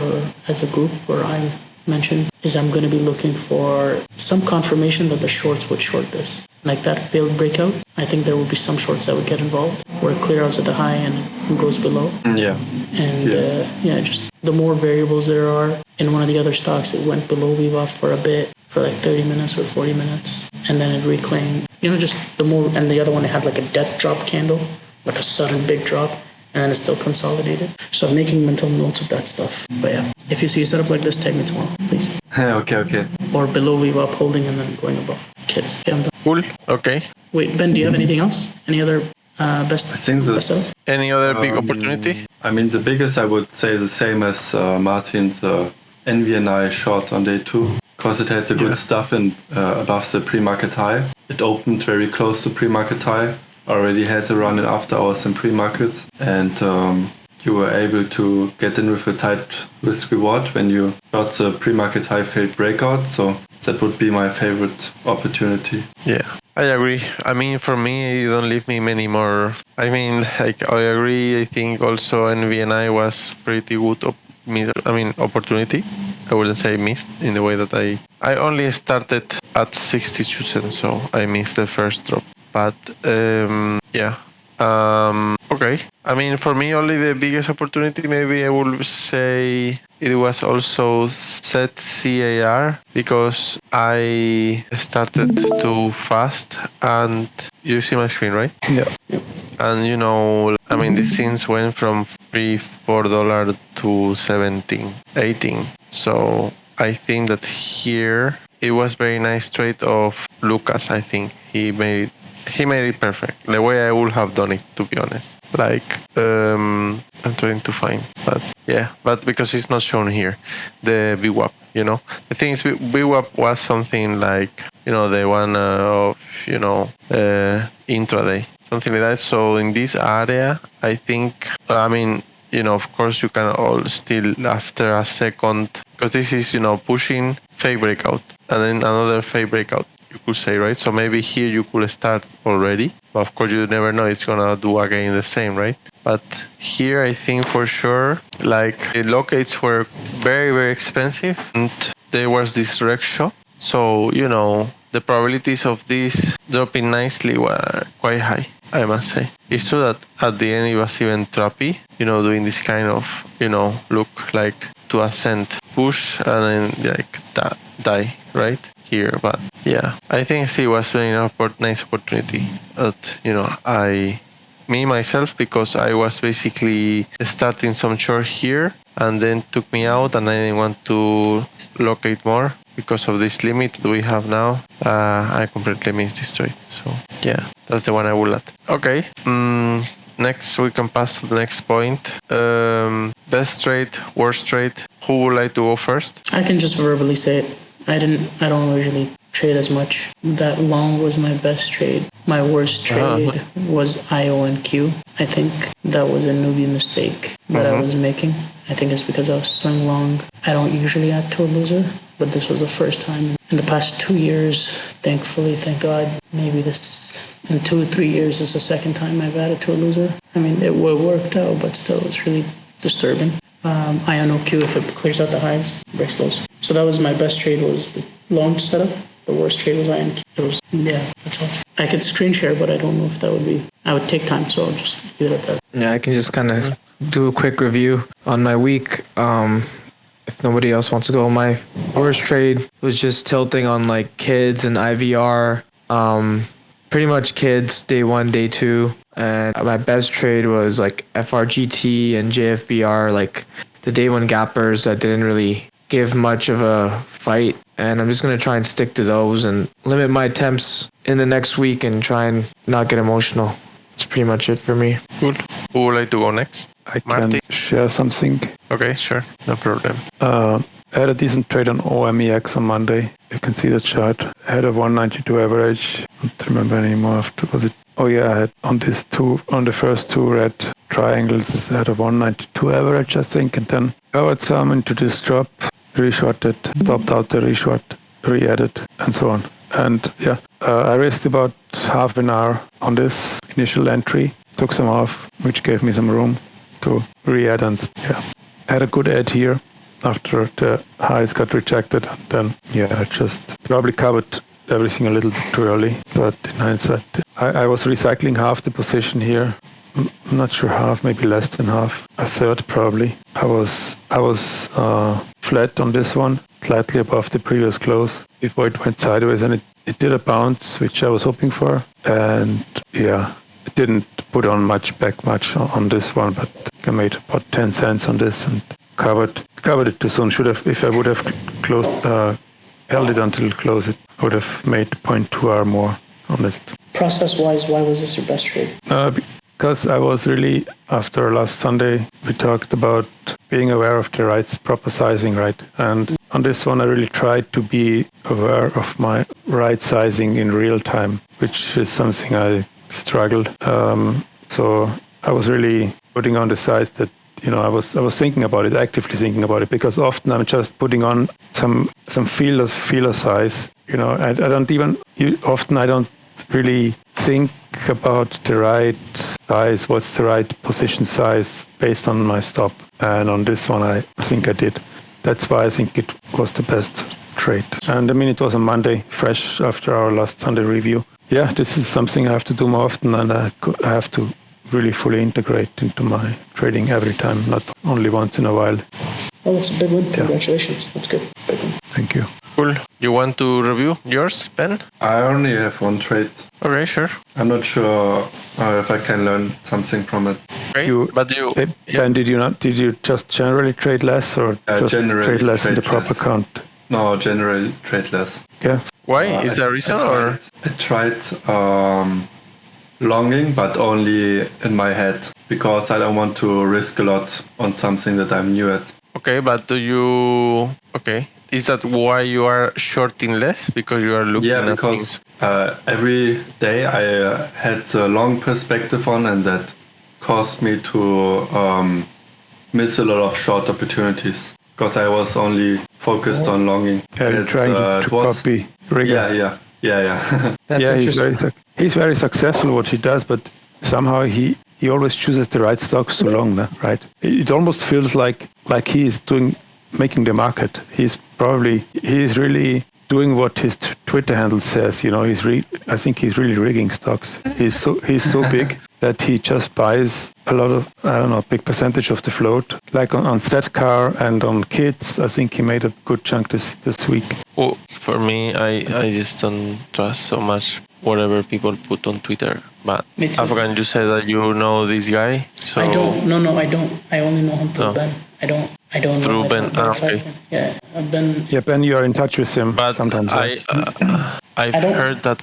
as a group, or I mentioned, is I'm going to be looking for some confirmation that the shorts would short this. Like that failed breakout, I think there will be some shorts that would get involved, where it clears at the high and it goes below. Yeah. And just the more variables there are. In one of the other stocks, it went below VWAP for a bit, for like 30 minutes or 40 minutes, and then it reclaimed. Just the more, and the other one, it had like a death drop candle, like a sudden big drop, and then it's still consolidated. So I'm making mental notes of that stuff. But yeah, if you see a setup like this, tag me tomorrow, please. Okay. Or below VWAP holding and then going above. Kids. Okay, I'm done. Cool. Okay. Wait, Ben, do you have anything else? Any other best? I think best setup? Any other big opportunity? I mean, the biggest I would say the same as Martin's NVNI short on day 2, because it had the good stuff in above the pre-market high. It opened very close to pre-market high. Already had a run in after hours in pre-market, and you were able to get in with a tight risk reward when you got the pre-market high failed breakout. So that would be my favorite opportunity. Yeah, I agree. I mean, for me, you don't leave me many more. I mean, like, I agree. I think also NVNI was pretty good opportunity. I wouldn't say missed in the way that I only started at 62 cents, so I missed the first drop. But okay. I mean, for me, only the biggest opportunity, maybe I would say it was also set CAR, because I started too fast. And you see my screen, right? Yeah. And I mean, these things went from $4 to 17, 18. So I think that here it was very nice trade of Lucas. I think he made it perfect, the way I would have done it, to be honest. Like, I'm trying to find, but because it's not shown here, the VWAP, the thing is, VWAP was something like, the one of, intraday, something like that. So in this area, I think, of course, you can all still, after a second, because this is, pushing fake breakout, and then another fake breakout, you could say, right? So maybe here you could start already, but of course you never know, it's gonna do again the same, right? But here I think for sure, like, the locates were very, very expensive, and there was this reg shop. So, the probabilities of this dropping nicely were quite high, I must say. It's true that at the end it was even trappy, doing this kind of, look like to ascend, push, and then like die, right? Here, but yeah, I think it was a nice opportunity that, myself, because I was basically starting some short here, and then took me out, and I didn't want to locate more because of this limit that we have now. I completely missed this trade, so yeah, that's the one I will add. Okay, next we can pass to the next point. Best trade, worst trade. Who would like to go first? I can just verbally say it. I don't usually trade as much. That long was my best trade. My worst trade was IO and Q. I think that was a newbie mistake that I was making. I think it's because I was swing long. I don't usually add to a loser, but this was the first time. In the past 2 years, thankfully, thank God, maybe this, in 2 or 3 years, is the second time I've added to a loser. I mean, it worked out, but still, it's really disturbing. IONOQ, if it clears out the highs, breaks lows. So that was my best trade, was the long setup. The worst trade was IONQ. It was, that's all. I could screen share, but I don't know if that would be, I would take time, so I'll just leave it at that. Yeah, I can just kind of do a quick review on my week. if nobody else wants to go, my worst trade was just tilting on like kids and IVR. Pretty much kids day 1, day 2. And my best trade was like FRGT and JFBR, like the day 1 gappers that didn't really give much of a fight. And I'm just going to try and stick to those and limit my attempts in the next week and try and not get emotional. That's pretty much it for me. Cool. Who would like to go next? I Marty? can share something. Okay, sure. No problem. I had a decent trade on OMEX on Monday. You can see the chart. I had a 192 average. I don't remember anymore. Was it? Oh yeah, I had on the first 2 red triangles, I had a 192 average, I think, and then covered some into this drop, reshorted, stopped out the reshort, re-added, and so on. And yeah, I risked about half an hour on this initial entry, took some off, which gave me some room to re-add, and yeah, I had a good add here after the highs got rejected. And then yeah, I just probably covered everything a little bit too early, but in hindsight, I was recycling half the position here. I'm not sure half, maybe less than half, a third probably. I was flat on this one, slightly above the previous close before it went sideways, and it did a bounce, which I was hoping for. And yeah, it didn't put on much on this one, but I made about 10 cents on this and covered it too soon. Should have, if I would have held it until close, it would have made 0.2 or more on this. Process-wise, why was this your best trade? Because I was really, after last Sunday, we talked about being aware of the proper sizing, right? And on this one, I really tried to be aware of my right sizing in real time, which is something I struggled. So I was really putting on the size that, I was thinking about it, actively thinking about it, because often I'm just putting on some feeler size. I don't really think about the right size, what's the right position size based on my stop. And on this one, I think I did. That's why I think it was the best trade. And it was a Monday, fresh after our last Sunday review. Yeah, this is something I have to do more often, and I have to really fully integrate into my trading every time, not only once in a while. Well, that's a big win. Congratulations. That's good. Big win. Thank you. Cool. You want to review yours, Ben? I only have one trade. Okay, sure. I'm not sure if I can learn something from it. Great. Ben, did you just generally trade less, or just trade less in the proper count? No, generally trade less. Yeah. Why? Is there a reason, or? I tried longing, but only in my head, because I don't want to risk a lot on something that I'm new at. Okay, but is that why you are shorting less? Because you are looking at things? Every day I had a long perspective on, and that caused me to miss a lot of short opportunities, because I was only focused on longing. Yeah, trying to copy Rigger. Yeah. That's he's very successful what he does, but somehow he always chooses the right stocks to long, right? It almost feels like he is making the market. He's really doing what his Twitter handle says. I think he's really rigging stocks. He's so big that he just buys a lot of, a big percentage of the float. Like on Setcar and on kids, I think he made a good chunk this week. Well, for me, I just don't trust so much whatever people put on Twitter. But Afghan, you said that you know this guy. So I don't. No, I don't. I only know him through Ben. I don't through know Ben. okay. Yeah, Ben. Yeah, Ben, you are in touch with him but sometimes. I've heard that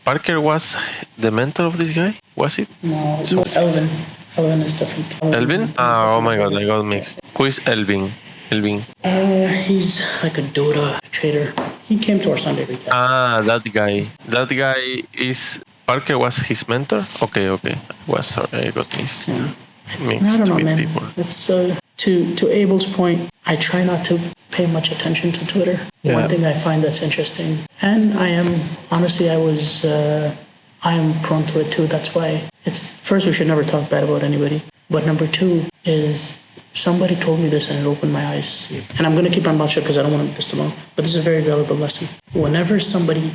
Parker was the mentor of this guy. Was it? No, Elvin. Elvin is different. Elvin? Oh my God, I got mixed. Who is Elvin? He's like a Dota trader. He came to our Sunday recap. That guy. That guy is... Parker was his mentor? Okay. Sorry, I got mixed. I don't know, man. People. It's to Abel's point, I try not to pay much attention to Twitter. Yeah. One thing I find that's interesting, and I am prone to it too. That's why first, we should never talk bad about anybody. But number two is, somebody told me this and it opened my eyes. And I'm going to keep on about it because I don't want to piss them off. But this is a very valuable lesson. Whenever somebody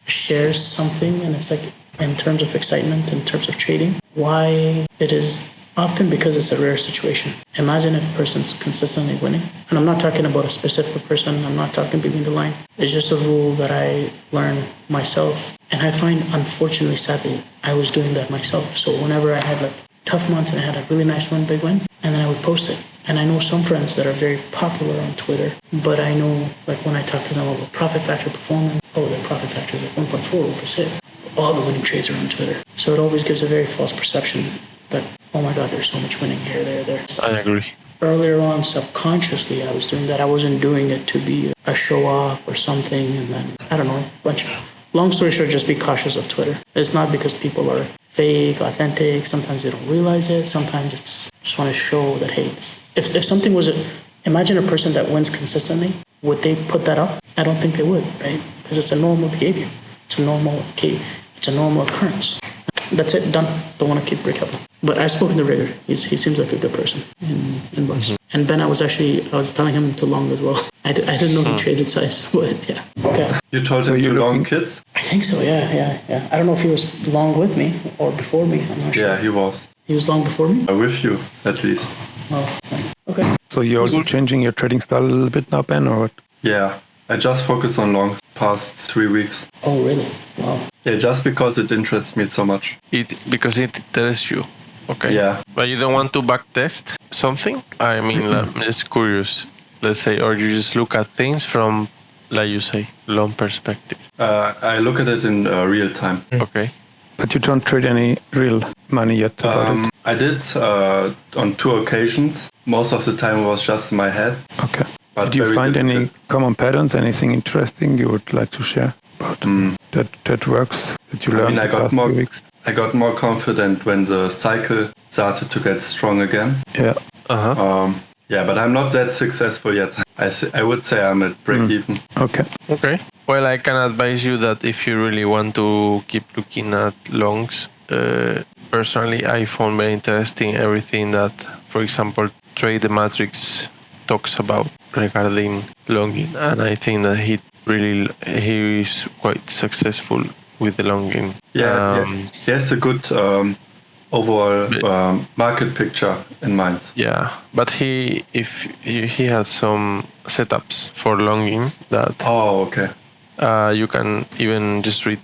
shares something, and it's like in terms of excitement, in terms of trading, why it is Often because it's a rare situation. Imagine if a person's consistently winning. And I'm not talking about a specific person. I'm not talking between the line. It's just a rule that I learned myself. And I find, unfortunately, sadly, I was doing that myself. So whenever I had like tough months and I had a really nice win, big win, and then I would post it. And I know some friends that are very popular on Twitter, but I know like when I talk to them about profit factor performance, their profit factor is like 1.4, 1%. All the winning trades are on Twitter. So it always gives a very false perception that, oh my God, there's so much winning here, there. I agree. Earlier on, subconsciously, I was doing that. I wasn't doing it to be a show off or something. And then, I don't know, long story short, just be cautious of Twitter. It's not because people are fake, authentic. Sometimes they don't realize it. Sometimes it's just want to show that, hey, if something was, imagine a person that wins consistently, would they put that up? I don't think they would, right? Because it's a normal behavior. It's a normal occurrence. That's it, done. Don't want to keep breaking up. But I've spoken to Rigger. He seems like a good person in Bucks. And Ben, I was telling him to long as well. I didn't know he traded size, but yeah. Okay. You told him to long kids? I think so, yeah. I don't know if he was long with me or before me. I'm not sure. Yeah, he was. He was long before me? With you, at least. Oh, okay. So you're also changing your trading style a little bit now, Ben, or what? Yeah, I just focus on longs past 3 weeks. Oh, really? Wow. Yeah, just because it interests me so much. Because it interests you. Okay. Yeah. But you don't want to backtest something? I mean, I'm just curious. Let's say, or you just look at things from, like you say, long perspective. I look at it in real time. Okay. But you don't trade any real money yet about it? I did on 2 occasions. Most of the time it was just in my head. Okay. But did you very find any difficult. common patterns, anything interesting you would like to share about that works, that you learned the past few weeks? I got more confident when the cycle started to get strong again. Yeah. Yeah, but I'm not that successful yet. I would say I'm at break even. Okay. Okay. Well, I can advise you that if you really want to keep looking at longs, personally, I found very interesting everything that, for example, Trade the Matrix talks about regarding longing, and I think that he is quite successul with the longing. Yeah, he has a good overall market picture in mind. Yeah, but he has some setups for longing that. Oh, okay. You can even just read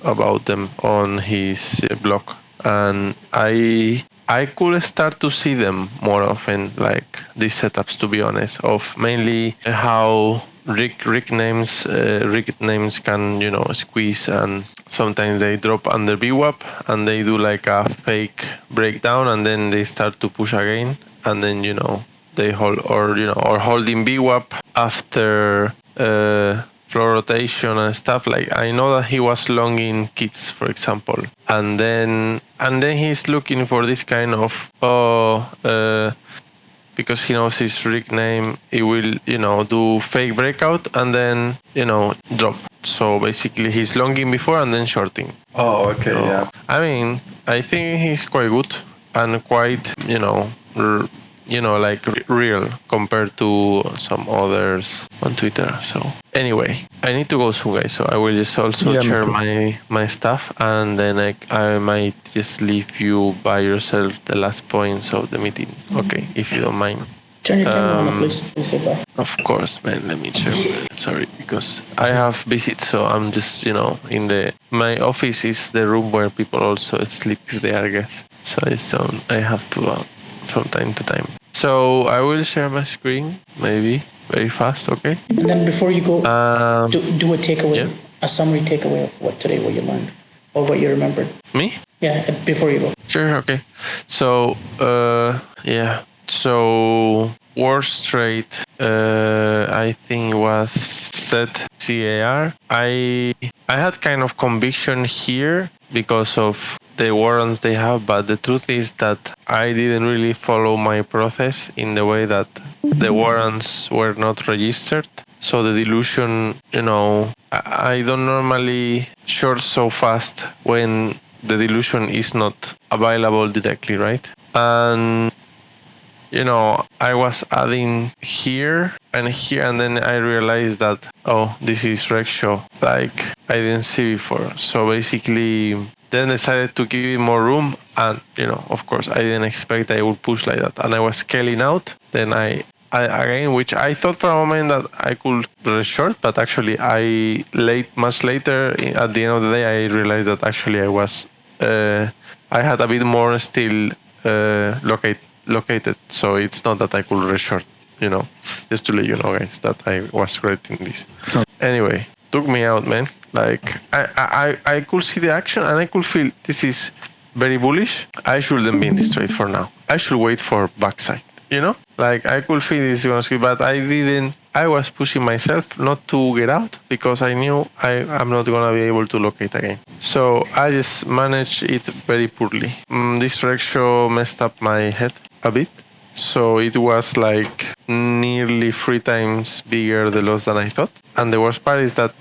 about them on his blog, and I could start to see them more often, like these setups, to be honest, of mainly how rig names can, squeeze, and sometimes they drop under VWAP and they do like a fake breakdown and then they start to push again, and then they hold or holding VWAP after floor rotation and stuff. Like I know that he was longing kits, for example, and then he's looking for this kind of because he knows his rig name, he will do fake breakout and then drop. So basically he's longing before and then shorting. Oh, okay. So, yeah. I mean, I think he's quite good and quite like real compared to some others on Twitter. So anyway, I need to go soon, guys. So I will just also share my stuff, and then I might just leave you by yourself the last points of the meeting. Okay, if you don't mind. Turn your camera on at least. You say bye. Of course, man. Let me check. Sorry, because I have visits, so I'm just my office is the room where people also sleep if they are guests. So I have to from time to time. So I will share my screen, maybe very fast, okay? And then before you go, do a takeaway, yeah. A summary takeaway of what you learned or what you remembered. Me? Yeah, before you go. Sure, okay. So yeah. So worst trade, I think was set CAR. I had kind of conviction here because of the warrants they have, but the truth is that I didn't really follow my process in the way that the warrants were not registered. So the dilution, I don't normally short so fast when the dilution is not available directly, right? And I was adding here, and then I realized that, this is reg show, like I didn't see before. So basically, then decided to give it more room. And, of course, I didn't expect I would push like that. And I was scaling out. Then I again, which I thought for a moment that I could reshort, but actually much later at the end of the day, I realized that actually I had a bit more still located. So it's not that I could reshort, just to let you know, guys, that I was creating this. Anyway, took me out, man. Like I could see the action and I could feel this is very bullish. I shouldn't be in this trade for now. I should wait for backside. Like I could feel this was good, but I didn't. I was pushing myself not to get out because I knew I'm not gonna be able to locate again. So I just managed it very poorly. This ratio messed up my head a bit. So it was like nearly 3 times bigger the loss than I thought. And the worst part is that,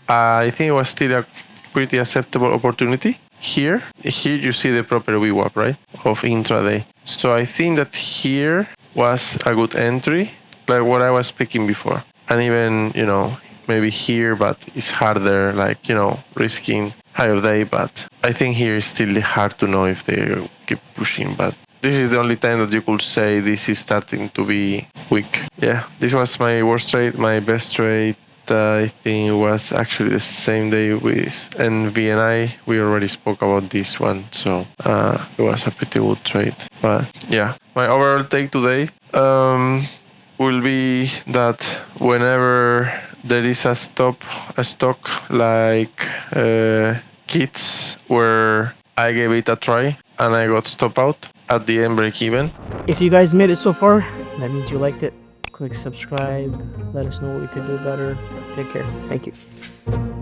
I think it was still a pretty acceptable opportunity. Here you see the proper VWAP, right, of intraday. So I think that here was a good entry, like what I was speaking before. And even, maybe here, but it's harder, like, risking high of day. But I think here is still hard to know if they keep pushing. But this is the only time that you could say this is starting to be weak. Yeah, this was my worst trade. My best trade, I think, was actually the same day with NVNI. We already spoke about this one, so it was a pretty good trade. But yeah, my overall take today will be that whenever there is a stock like Kits, where I gave it a try and I got stop out at the end break even. If you guys made it so far, that means you liked it. Click subscribe. Let us know what we could do better. Take care. Thank you.